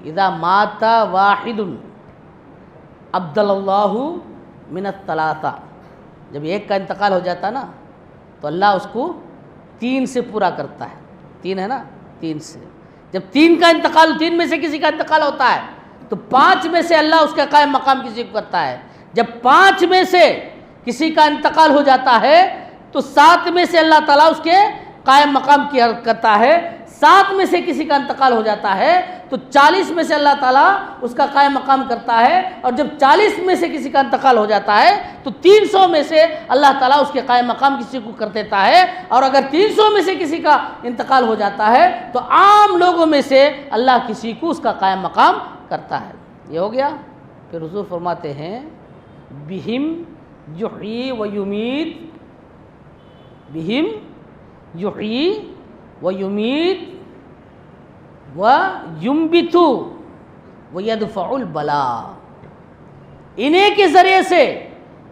اذا مات واحد عبدل اللہ من الثلاثہ, جب ایک کا انتقال ہو جاتا نا تو اللہ اس کو 3 سے پورا کرتا ہے. 3 ہے نا, 3 سے. جب 3 کا انتقال, 3 میں سے کسی کا انتقال ہوتا ہے تو 5 میں سے اللہ اس کا قائم مقام کسی کو کرتا ہے. جب 5 میں سے کسی کا انتقال ہو جاتا ہے تو 7 میں سے اللہ تعالیٰ اس کے قائم مقام کیا کرتا ہے. 7 میں سے کسی کا انتقال ہو جاتا ہے تو 40 میں سے اللہ تعالیٰ اس کا قائم مقام کرتا ہے. اور جب 40 میں سے کسی کا انتقال ہو جاتا ہے تو 300 میں سے اللہ تعالیٰ اس کے قائم مقام کسی کو کر دیتا ہے. اور اگر 300 میں سے کسی کا انتقال ہو جاتا ہے تو عام لوگوں میں سے اللہ کسی کو اس کا قائم مقام کرتا ہے. یہ ہو گیا. پھر حضور فرماتے ہیں بہم یحیی و یمیت, بہم یحیی و یمیت و ینبت و یدفع البلاء, انہیں کے ذریعے سے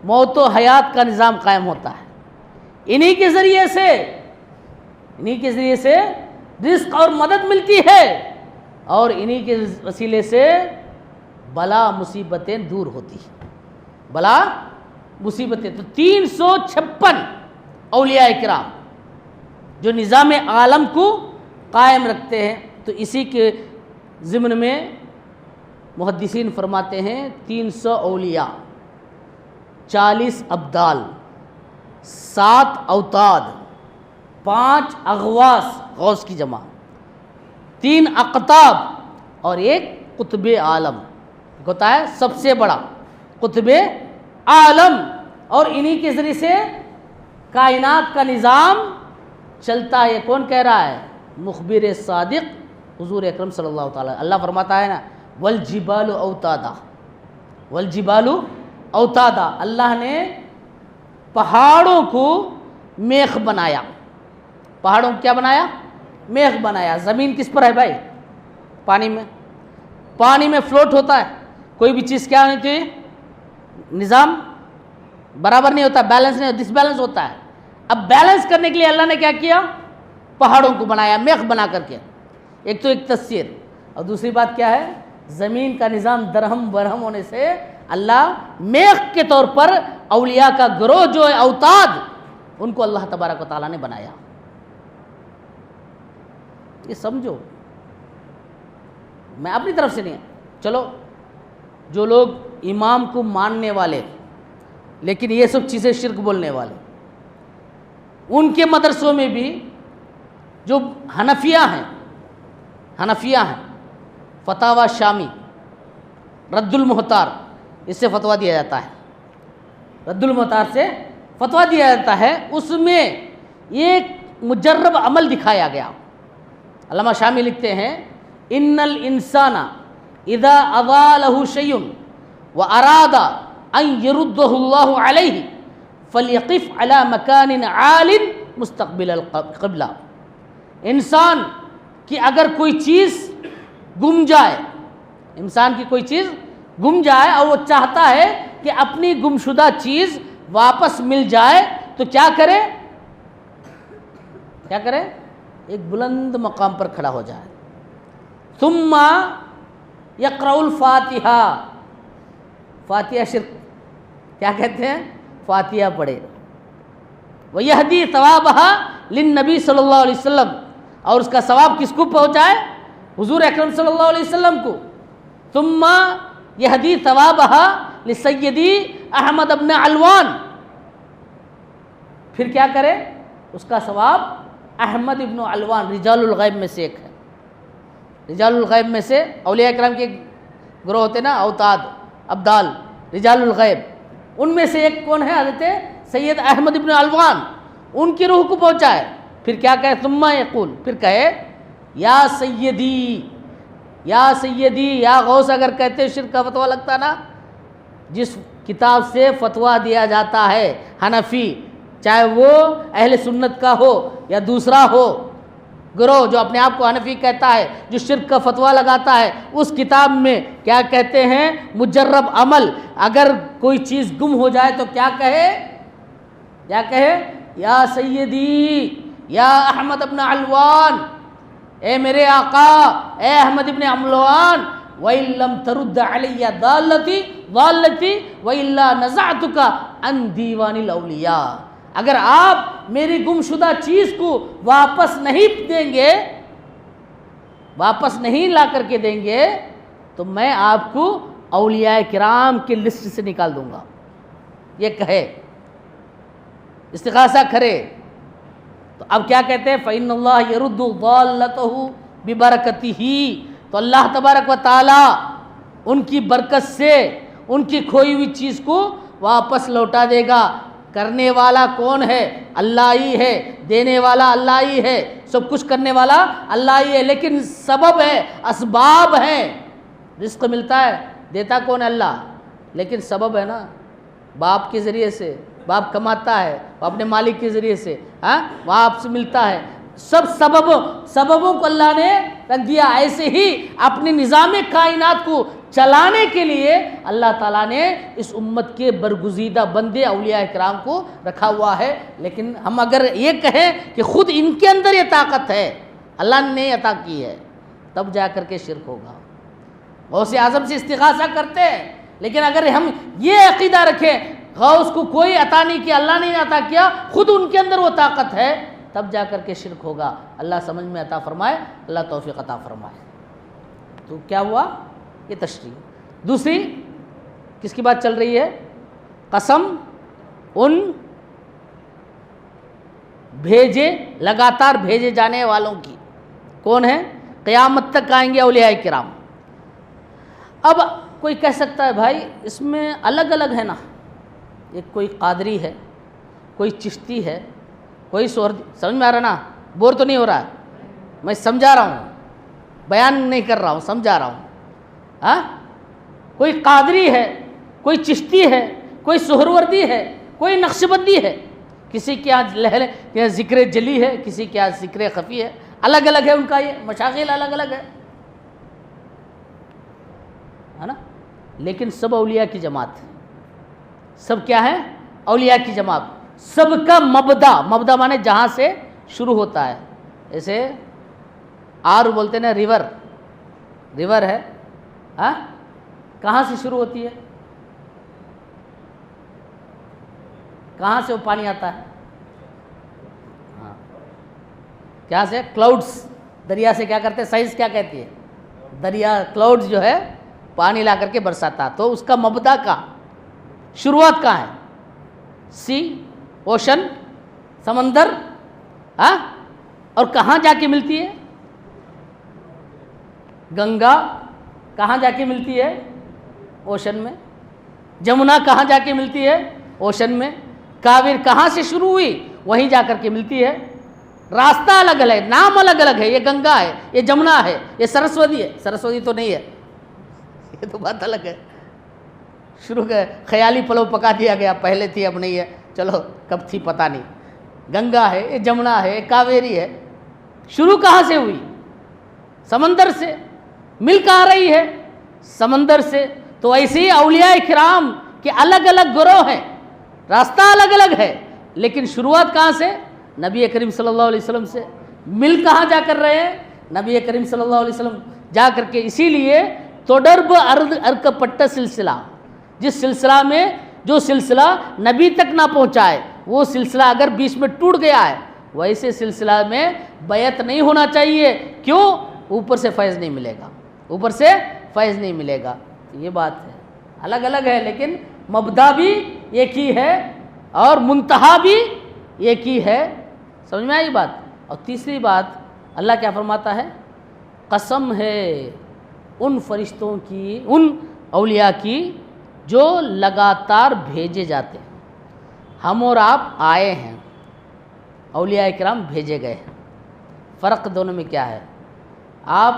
موت و حیات کا نظام قائم ہوتا ہے. انہیں کے ذریعے سے رزق اور مدد ملتی ہے, اور انہیں کے وسیلے سے بلا مصیبتیں دور ہوتی ہیں. بلا مصیبتیں تو 356 اولیاء کرام جو نظام عالم کو قائم رکھتے ہیں. تو اسی کے ضمن میں محدثین فرماتے ہیں 300 اولیاء, 40 ابدال, 7 اوتاد, 5 اغواس غوث کی جمع, 3 اقطاب اور 1 قطب عالم ہوتا ہے سب سے بڑا قطب عالم. اور انہی کے ذریعے سے کائنات کا نظام چلتا ہے. کون کہہ رہا ہے؟ مخبر صادق حضور اکرم صلی اللہ تعالی. اللہ فرماتا ہے نا والجبال اوتادا, والجبال اوتادا, اللہ نے پہاڑوں کو میخ بنایا. پہاڑوں کو کیا بنایا؟ میخ بنایا. زمین کس پر ہے بھائی؟ پانی میں. پانی میں فلوٹ ہوتا ہے. کوئی بھی چیز کیا ہونی چاہیے؟ نظام برابر نہیں ہوتا, بیلنس نہیں, ڈس بیلنس ہوتا ہے. اب بیلنس کرنے کے لیے اللہ نے کیا کیا؟ پہاڑوں کو بنایا میخ بنا کر کے. ایک تو ایک تصویر, اور دوسری بات کیا ہے؟ زمین کا نظام درہم برہم ہونے سے اللہ میخ کے طور پر اولیاء کا گروہ جو ہے اوتاد, ان کو اللہ تبارک و تعالیٰ نے بنایا. یہ سمجھو, میں اپنی طرف سے نہیں. چلو جو لوگ امام کو ماننے والے لیکن یہ سب چیزیں شرک بولنے والے, ان کے مدرسوں میں بھی جو حنفیہ ہیں, فتاوی شامی, رد المحتار, اس سے فتویٰ دیا جاتا ہے. رد المحتار سے فتویٰ دیا جاتا ہے. اس میں ایک مجرب عمل دکھایا گیا. علامہ شامی لکھتے ہیں ان الانسان اذا اضا له شيء واراد ان يرده الله عليه فليقف على مكان عال مستقبل القبلہ. انسان کی اگر کوئی چیز گم جائے, انسان کی کوئی چیز گم جائے اور وہ چاہتا ہے کہ اپنی گمشدہ چیز واپس مل جائے تو کیا کرے؟ ایک بلند مقام پر کھڑا ہو جائے. ثم یقرأ الفاتحہ, فاتحہ شرک کیا کہتے ہیں؟ فاتحہ پڑھے. وَيَهْدِي ثَوَابَهَا لِلنَّبِي صلی اللہ علیہ وسلم, اور اس کا ثواب کس کو پہنچائے؟ حضور اکرم صلی اللہ علیہ وسلم کو. ثم یہدی ثوابها لسیدی احمد ابن علوان, پھر کیا کرے؟ اس کا ثواب احمد ابن علوان رجال الغیب میں سے ایک ہے. رجال الغیب میں سے اولیاء اکرام کے گروہ ہوتے نا, اوتاد, ابدال, رجال الغیب, ان میں سے ایک کون ہے؟ حضرت سید احمد ابن علوان. ان کی روح کو پہنچائے. پھر کیا کہے؟ ثم یقول, پھر کہے یا سیدی یا سیدی یا غوث اگر کہتے شرک کا فتویٰ لگتا نا. جس کتاب سے فتویٰ دیا جاتا ہے حنفی، چاہے وہ اہل سنت کا ہو یا دوسرا ہو گروہ جو اپنے آپ کو حنفی کہتا ہے، جو شرک کا فتویٰ لگاتا ہے، اس کتاب میں کیا کہتے ہیں؟ مجرب عمل. اگر کوئی چیز گم ہو جائے تو کیا کہے؟ کیا کہے؟ یا سیدی یا احمد ابن علوان، اے میرے آقا، اے احمد ابن علوان، وَإِن لَّمْ تَرُدَّ عَلَيَّ ضَالَّتِي وَإِلَّا نَزَعْتُكَ عَن دِيوَانِ الْأَوْلِيَاءِ. اگر آپ میری گمشدہ چیز کو واپس نہیں دیں گے، واپس نہیں لا کر کے دیں گے، تو میں آپ کو اولیاء کرام کی لسٹ سے نکال دوں گا. یہ کہے، استغاثہ کرے. تو اب کیا کہتے ہیں؟ فَإِنَّ اللَّهَ يَرُدُّ ضَالَّتَهُ بِبَرَكَتِهِ. تو اللہ تبارک و تعالی ان کی برکت سے ان کی کھوئی ہوئی چیز کو واپس لوٹا دے گا. کرنے والا کون ہے؟ اللہ ہی ہے. دینے والا اللہ ہی ہے. سب کچھ کرنے والا اللہ ہی ہے. لیکن سبب ہے، اسباب ہیں. رزق ملتا ہے، دیتا کون ہے؟ اللہ. لیکن سبب ہے نا، باپ کے ذریعے سے باپ کماتا ہے، وہ اپنے مالک کے ذریعے سے وہاں آپ سے ملتا ہے. سب سببوں کو اللہ نے رکھ دیا. ایسے ہی اپنے نظام کائنات کو چلانے کے لیے اللہ تعالیٰ نے اس امت کے برگزیدہ بندے اولیاء کرام کو رکھا ہوا ہے. لیکن ہم اگر یہ کہیں کہ خود ان کے اندر یہ طاقت ہے، اللہ نے نہیں عطا کی ہے، تب جا کر کے شرک ہوگا. غوث اعظم سے استغاثہ کرتے ہیں، لیکن اگر ہم یہ عقیدہ رکھیں غوث کو کوئی عطا نہیں کیا، اللہ نے نہیں عطا کیا، خود ان کے اندر وہ طاقت ہے، تب جا کر کے شرک ہوگا. اللہ سمجھ میں عطا فرمائے، اللہ توفیق عطا فرمائے. تو کیا ہوا؟ یہ تشریح. دوسری کس کی بات چل رہی ہے؟ قسم ان بھیجے، لگاتار بھیجے جانے والوں کی. کون ہے؟ قیامت تک آئیں گے اولیاء کرام. اب کوئی کہہ سکتا ہے بھائی اس میں الگ الگ ہے نا، ایک کوئی قادری ہے، کوئی چشتی ہے، کوئی سہردی. سمجھ میں آ رہا نا؟ بور تو نہیں ہو رہا ہے؟ میں سمجھا رہا ہوں، بیان نہیں کر رہا ہوں، سمجھا رہا ہوں. کوئی قادری ہے، کوئی چشتی ہے، کوئی سہروردی ہے، کوئی نقش بندی ہے. کسی کے یہاں ذکر جلی ہے، کسی کے یہاں ذکر خفی ہے. الگ الگ ہے ان کا، یہ مشاغل الگ الگ ہے نا. لیکن سب اولیاء کی جماعت ہے. سب کیا ہے؟ اولیاء کی جماعت. سب کا مبدا مانے جہاں سے شروع ہوتا ہے. ایسے آر بولتے ہیں نا، ریور ہے، کہاں سے شروع ہوتی ہے؟ کہاں سے وہ پانی آتا ہے؟ کیا سے؟ کلاؤڈز. دریا سے کیا کرتے ہیں؟ سائنس کیا کہتی ہے؟ دریا کلاؤڈز جو ہے پانی لا کر کے برساتا. تو اس کا مبدا کہاں، شروعات کہاں ہے؟ سی، اوشن، سمندر. اور کہاں جا کے ملتی ہے؟ گنگا کہاں جا کے ملتی ہے؟ اوشن میں. جمنا کہاں جا کے ملتی ہے؟ اوشن میں. کاویر کہاں سے شروع ہوئی؟ وہیں جا کر کے ملتی ہے. راستہ الگ الگ ہے، نام الگ الگ ہے. یہ گنگا ہے، یہ جمنا ہے، یہ سرسوتی ہے. سرسوتی تو نہیں ہے، یہ تو بات الگ ہے. شروع خیالی پلو پکا دیا گیا، پہلے تھی اب نہیں ہے، چلو کب تھی پتہ نہیں. گنگا ہے، یہ جمنا ہے، کاویری ہے. شروع کہاں سے ہوئی؟ سمندر سے. مل کہاں رہی ہے؟ سمندر سے. تو ایسے ہی اولیاء کرام کے الگ الگ گروہ ہیں، راستہ الگ الگ ہے، لیکن شروعات کہاں سے؟ نبی کریم صلی اللہ علیہ وسلم سے. مل کہاں جا کر رہے ہیں؟ نبی کریم صلی اللہ علیہ وسلم جا کر کے. اسی لیے توڈرب ارک پٹا سلسلہ، جس سلسلہ میں جو سلسلہ نبی تک نہ پہنچائے، وہ سلسلہ اگر بیچ میں ٹوٹ گیا ہے، ویسے سلسلہ میں بیعت نہیں ہونا چاہیے. کیوں؟ اوپر سے فیض نہیں ملے گا، اوپر سے فیض نہیں ملے گا. یہ بات ہے. الگ الگ ہے لیکن مبدا بھی ایک ہی ہے اور منتہا بھی ایک ہی ہے. سمجھ میں آئی بات؟ اور تیسری بات اللہ کیا فرماتا ہے؟ قسم ہے ان فرشتوں کی، ان اولیاء کی جو لگاتار بھیجے جاتے ہیں. ہم اور آپ آئے ہیں، اولیاء کرام بھیجے گئے ہیں. فرق دونوں میں کیا ہے؟ آپ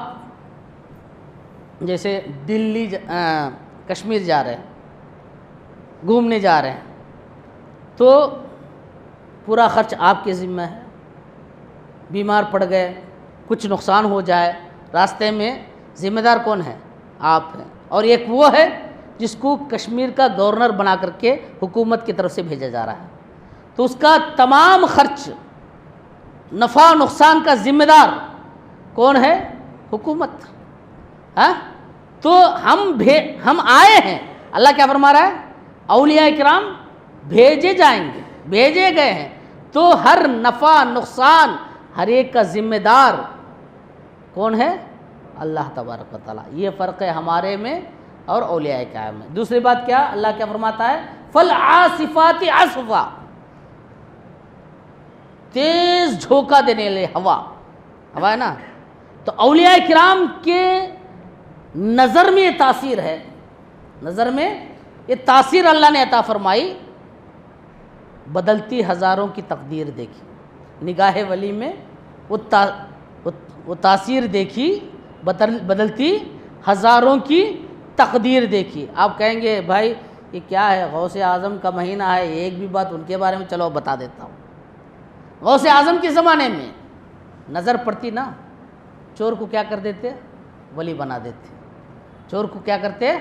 جیسے دلی کشمیر جا رہے ہیں، گھومنے جا رہے ہیں، تو پورا خرچ آپ کے ذمہ ہے. بیمار پڑ گئے، کچھ نقصان ہو جائے راستے میں، ذمہ دار کون ہے؟ آپ ہیں. اور ایک وہ ہے جس کو کشمیر کا گورنر بنا کر کے حکومت کی طرف سے بھیجا جا رہا ہے، تو اس کا تمام خرچ، نفع نقصان کا ذمہ دار کون ہے؟ حکومت. ہاں، تو ہم آئے ہیں، اللہ کیا فرما رہا ہے؟ اولیاء کرام بھیجے جائیں گے، بھیجے گئے ہیں، تو ہر نفع نقصان ہر ایک کا ذمہ دار کون ہے؟ اللہ تبارک و تعالیٰ. یہ فرق ہے ہمارے میں اور اولیاء کرام میں. دوسری بات کیا اللہ کیا فرماتا ہے؟ فالعاصفات عصفا، تیز جھونکا دینے لے ہوا ہے نا. تو اولیاء کرام کے نظر میں یہ تاثیر ہے، نظر میں یہ تاثیر اللہ نے عطا فرمائی. بدلتی ہزاروں کی تقدیر دیکھی، نگاہ ولی میں وہ تاثیر دیکھی، بدلتی ہزاروں کی تقدیر دیکھی. آپ کہیں گے بھائی یہ کیا ہے؟ غوث اعظم کا مہینہ ہے، ایک بھی بات ان کے بارے میں چلو بتا دیتا ہوں. غوث اعظم کے زمانے میں نظر پڑتی نا، چور کو کیا کر دیتے؟ ولی بنا دیتے. چور کو کیا کرتے؟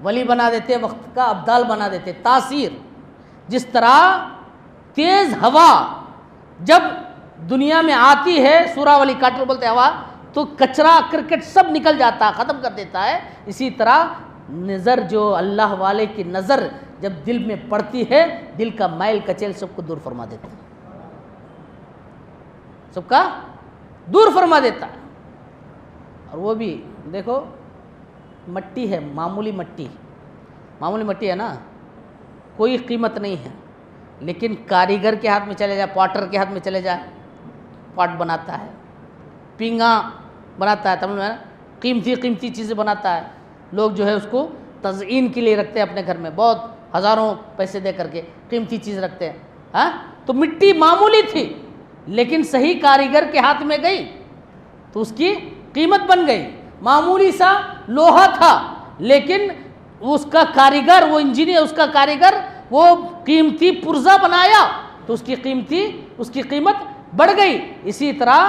ولی بنا دیتے، وقت کا ابدال بنا دیتے. تاثیر، جس طرح تیز ہوا جب دنیا میں آتی ہے، سورہ ولی کاٹر بولتے ہوا، تو کچرا کرکٹ سب نکل جاتا ہے، ختم کر دیتا ہے. اسی طرح نظر، جو اللہ والے کی نظر جب دل میں پڑتی ہے، دل کا میل کچیل سب کو دور فرما دیتا ہے، سب کا دور فرما دیتا ہے. اور وہ بھی دیکھو مٹی ہے، معمولی مٹی ہے نا، کوئی قیمت نہیں ہے، لیکن کاریگر کے ہاتھ میں چلے جائے، پاٹر کے ہاتھ میں چلے جائے، پاٹ بناتا ہے، پینگا بناتا ہے، تمام میں قیمتی چیزیں بناتا ہے. لوگ جو ہے اس کو تزئین کے لیے رکھتے ہیں اپنے گھر میں، بہت ہزاروں پیسے دے کر کے قیمتی چیز رکھتے ہیں. ہاں، تو مٹی معمولی تھی، لیکن صحیح کاریگر کے ہاتھ میں گئی تو اس کی قیمت بن گئی. معمولی سا لوہا تھا، لیکن اس کا کاریگر، وہ انجینئر، اس کا کاریگر وہ قیمتی پرزہ بنایا تو اس کی قیمت بڑھ گئی. اسی طرح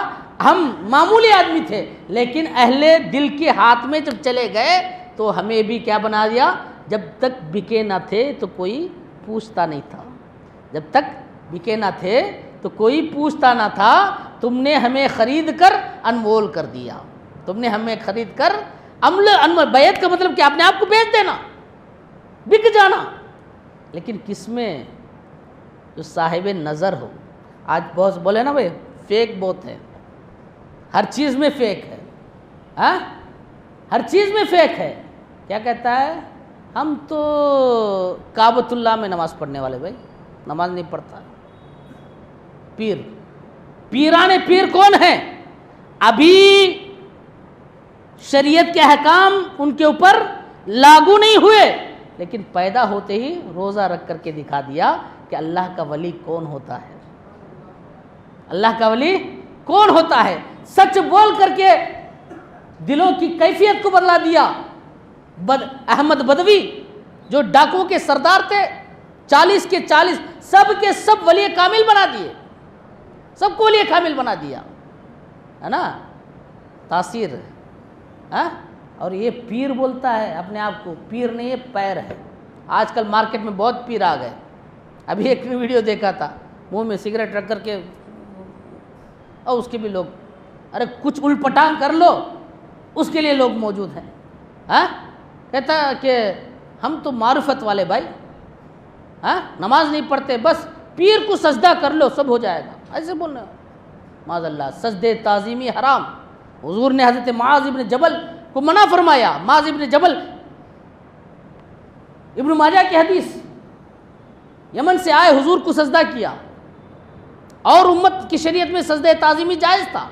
ہم معمولی آدمی تھے، لیکن اہل دل کے ہاتھ میں جب چلے گئے تو ہمیں بھی کیا بنا دیا؟ جب تک بکے نہ تھے تو کوئی پوچھتا نہیں تھا، جب تک بکے نہ تھے تو کوئی پوچھتا نہ تھا. تم نے ہمیں خرید کر انمول کر دیا، تم نے ہمیں خرید کر بیعت کا مطلب کہ اپنے آپ کو بیچ دینا، بک جانا. لیکن کس میں؟ جو صاحب نظر ہو. آج بہت بولے نا بھائی فیک بہت ہے، ہر چیز میں فیک ہے. ہاں، ہر چیز میں فیک ہے. کیا کہتا ہے؟ ہم تو کعبۃ اللہ میں نماز پڑھنے والے، بھائی نماز نہیں پڑھتا. پیران پیر کون ہیں؟ ابھی شریعت کے احکام ان کے اوپر لاگو نہیں ہوئے، لیکن پیدا ہوتے ہی روزہ رکھ کر کے دکھا دیا کہ اللہ کا ولی کون ہوتا ہے، اللہ کا ولی کون ہوتا ہے. سچ بول کر کے دلوں کی کیفیت کو بدلا دیا. احمد بدوی جو ڈاکوؤں کے سردار تھے، 40 کے 40 سب کے سب ولی کامل بنا دیے، سب کو ولی کامل بنا دیا، ہے نا. تاثیر. ہاں، اور یہ پیر بولتا ہے اپنے آپ کو، پیر نہیں، یہ پیر ہے. آج کل مارکیٹ میں بہت پیر آ گئے. ابھی ایک ویڈیو دیکھا تھا، منہ میں سگریٹ رکھ کر کے، اور اس کے بھی لوگ، ارے کچھ الپٹان کر لو، اس کے لیے لوگ موجود ہیں. ہاں، کہتا کہ ہم تو معرفت والے بھائی، ہاں نماز نہیں پڑھتے، بس پیر کو سجدہ کر لو سب ہو جائے گا، ایسے بول رہے. معاذ اللہ، سجدے تعظیمی حرام. حضور نے حضرت معاذ ابن جبل کو منع فرمایا. معاذ ابن جبل، ابن ماجہ کی حدیث، یمن سے آئے، حضور کو سجدہ کیا، اور امت کی شریعت میں سجدہ تعظیمی جائز تھا.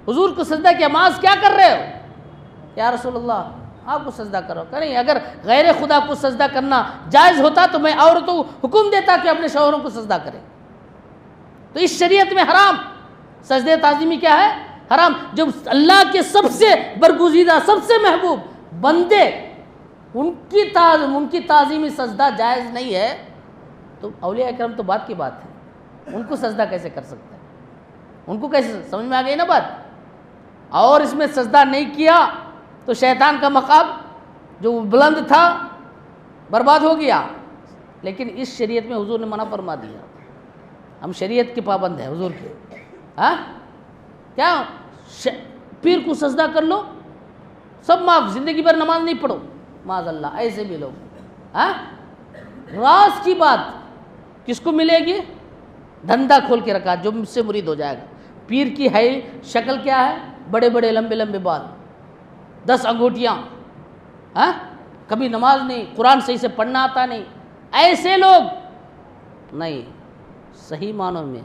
حضور کو سجدہ کیا. معاذ کیا کر رہے ہو؟ یا رسول اللہ آپ کو سجدہ کرو. کریں، اگر غیر خدا کو سجدہ کرنا جائز ہوتا تو میں عورتوں کو حکم دیتا کہ اپنے شوہروں کو سجدہ کریں. تو اس شریعت میں حرام. سجدہ تعظیمی کیا ہے؟ حرام. جب اللہ کے سب سے برگزیدہ سب سے محبوب بندے ان کی تعظیمی سجدہ جائز نہیں ہے تو اولیاء کرام تو بات کی بات ہے، ان کو سجدہ کیسے کر سکتے ہیں؟ ان کو کیسے سمجھ میں آ گئی نا بات؟ اور اس میں سجدہ نہیں کیا تو شیطان کا مقام جو بلند تھا برباد ہو گیا. لیکن اس شریعت میں حضور نے منع فرما دیا. ہم شریعت کے پابند ہیں حضور کے. ہاں کیا پیر کو سجدہ کر لو سب معاف، زندگی بھر نماز نہیں پڑھو، معاذ اللہ ایسے بھی لوگ. ہاں راز کی بات کس کو ملے گی؟ دھندا کھول کے رکھا جو مجھ سے مرید ہو جائے گا. پیر کی ہے شکل کیا ہے؟ بڑے بڑے لمبے لمبے بال، 10 انگوٹیاں، ہاں کبھی نماز نہیں، قرآن صحیح سے پڑھنا آتا نہیں. ایسے لوگ نہیں، صحیح معنوں میں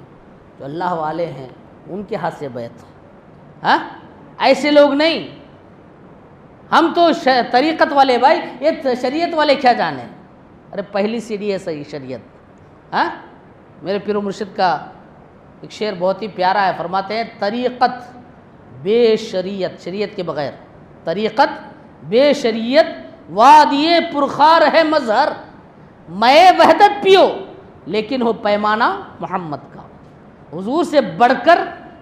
جو اللہ والے ہیں ان کے ہاتھ سے بیعت. ہاں ایسے لوگ نہیں. ہم تو طریقت والے بھائی، یہ شریعت والے کیا جانے. ارے پہلی سیڑھی ہے صحیح شریعت. ہاں میرے پیر و مرشد کا ایک شعر بہت ہی پیارا ہے، فرماتے ہیں طریقت بے شریعت، شریعت کے بغیر طریقت بے شریعت وادی پرخار ہے مظہر، مے وحدت پیو لیکن ہو پیمانہ محمد کا. حضور سے بڑھ کر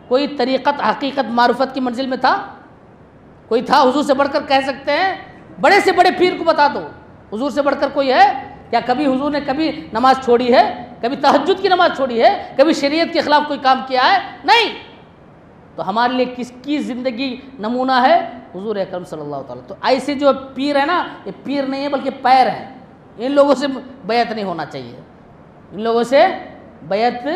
کوئی طریقت حقیقت معرفت کی منزل میں تھا؟ کوئی تھا حضور سے بڑھ کر؟ کہہ سکتے ہیں بڑے سے بڑے پیر کو بتا دو حضور سے بڑھ کر کوئی ہے کیا؟ کبھی حضور نے کبھی نماز چھوڑی ہے؟ کبھی تہجد کی نماز چھوڑی ہے؟ کبھی شریعت کے خلاف کوئی کام کیا ہے؟ نہیں. تو ہمارے لیے کس کی زندگی نمونہ ہے؟ حضور اکرم صلی اللہ تعالیٰ. تو ایسے جو پیر ہے نا، یہ پیر نہیں ہے بلکہ پیر ہیں. ان لوگوں سے بیعت نہیں ہونا چاہیے، ان لوگوں سے بیعت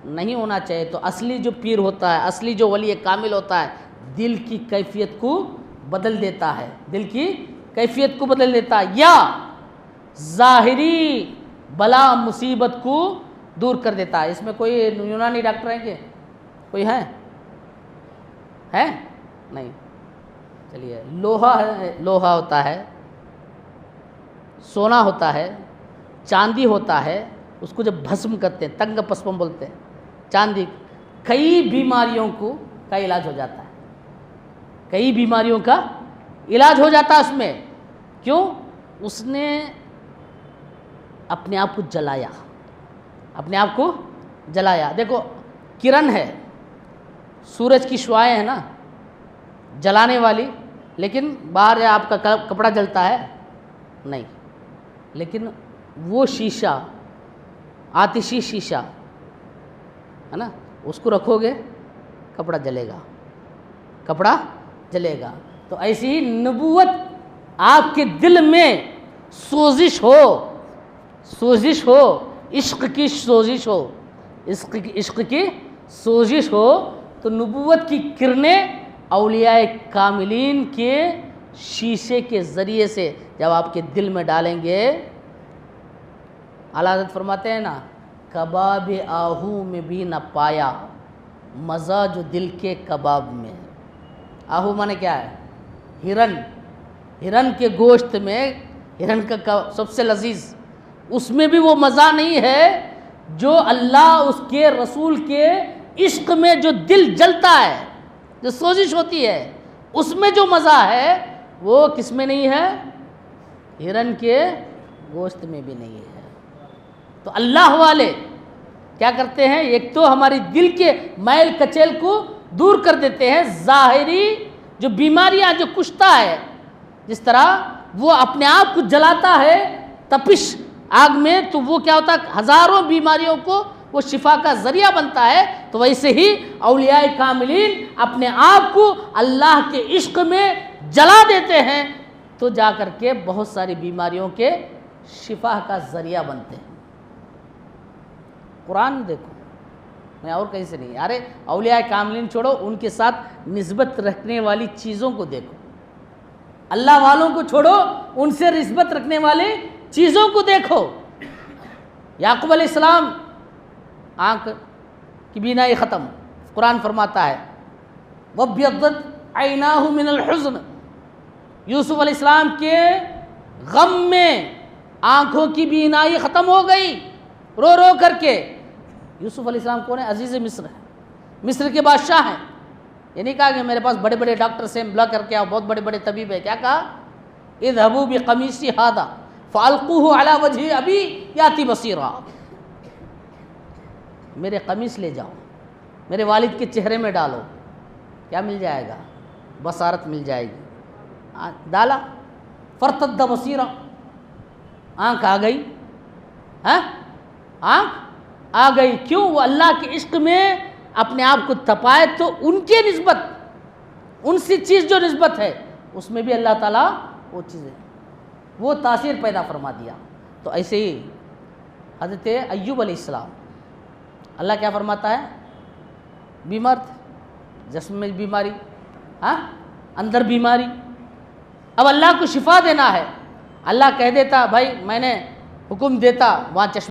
نہیں ہونا چاہیے. تو اصلی جو پیر ہوتا ہے، اصلی جو ولی کامل ہوتا ہے، دل کی کیفیت کو بدل دیتا ہے، دل کی کیفیت کو بدل دیتا ہے، یا ظاہری بلا مصیبت کو دور کر دیتا ہے. اس میں کوئی یونانی ڈاکٹر ہیں کہ کوئی ہے نہیں؟ چلیے لوہا ہوتا ہے، سونا ہوتا ہے، چاندی ہوتا ہے، اس کو جب بھسم کرتے ہیں، تنگ پسپم بولتے ہیں، چاندی کئی بیماریوں کا علاج ہو جاتا ہے. کئی بیماریوں کا علاج ہو جاتا ہے اس میں. کیوں؟ اس نے اپنے آپ کو جلایا، اپنے آپ کو جلایا. دیکھو کرن ہے، سورج کی شعاعیں ہیں نا جلانے والی، لیکن باہر آپ کا کپڑا جلتا ہے نہیں. لیکن وہ شیشہ، آتشی شیشہ ہے نا، اس کو رکھو گے کپڑا جلے گا، کپڑا جلے گا. تو ایسی ہی نبوت آپ کے دل میں سوزش ہو، عشق کی سوزش ہو، عشق کی سوزش ہو، تو نبوت کی کرنیں اولیاء کاملین کے شیشے کے ذریعے سے جب آپ کے دل میں ڈالیں گے. اعلیٰ حضرت فرماتے ہیں نا، کباب آہو میں بھی نہ پایا مزہ جو دل کے کباب میں. آہو مانے کیا ہے؟ ہرن کے گوشت میں، ہرن کا سب سے لذیذ، اس میں بھی وہ مزہ نہیں ہے جو اللہ اس کے رسول کے عشق میں جو دل جلتا ہے، جو سوزش ہوتی ہے، اس میں جو مزہ ہے وہ کس میں نہیں ہے؟ ہرن کے گوشت میں بھی نہیں ہے. تو اللہ والے کیا کرتے ہیں؟ ایک تو ہماری دل کے میل کچیل کو دور کر دیتے ہیں. ظاہری جو بیماریاں جو کشتا ہے، جس طرح وہ اپنے آپ کو جلاتا ہے تپش آگ میں، تو وہ کیا ہوتا ہے؟ ہزاروں بیماریوں کو وہ شفا کا ذریعہ بنتا ہے. تو ویسے ہی اولیاء کاملین اپنے آپ کو اللہ کے عشق میں جلا دیتے ہیں، تو جا کر کے بہت ساری بیماریوں کے شفا کا ذریعہ بنتے ہیں. قرآن دیکھو، میں اور کہیں سے نہیں. ارے اولیاء کاملین چھوڑو، ان کے ساتھ نسبت رکھنے والی چیزوں کو دیکھو. اللہ والوں کو چھوڑو، ان سے نسبت رکھنے والے چیزوں کو دیکھو. یعقوب علیہ السلام آنکھ کی بینائی ختم، قرآن فرماتا ہے وَابْيَضَّتْ عَيْنَاهُ مِنَ الْحُزْنِ. یوسف علیہ السلام کے غم میں آنکھوں کی بینائی ختم ہو گئی، رو رو کر کے. یوسف علیہ السلام کون ہے؟ عزیز مصر ہے، مصر کے بادشاہ ہیں. یہ نہیں کہا کہ میرے پاس بڑے بڑے ڈاکٹر سے بلا کر کے آؤ، بہت بڑے بڑے طبیب ہے. کیا کہا؟ اذهبوا بقمیصی ھذا فالقوه علی وجہ ابی یاتی بصیرا. میرے قمیص لے جاؤ، میرے والد کے چہرے میں ڈالو، کیا مل جائے گا؟ بصارت مل جائے گی. ڈالا، فرتد بصیرا، آنکھ آ گئی. آنکھ آ گئی. کیوں؟ وہ اللہ کے عشق میں اپنے آپ کو تپائے تو ان کے نسبت، ان سے چیز جو نسبت ہے اس میں بھی اللہ تعالیٰ وہ چیزیں، وہ تاثیر پیدا فرما دیا. تو ایسے ہی حضرت ایوب علیہ السلام، اللہ کیا فرماتا ہے؟ بیمار تھے، جسم میں بیماری، اندر بیماری. اب اللہ کو شفا دینا ہے، اللہ کہہ دیتا بھائی میں نے حکم دیتا وہاں چشمہ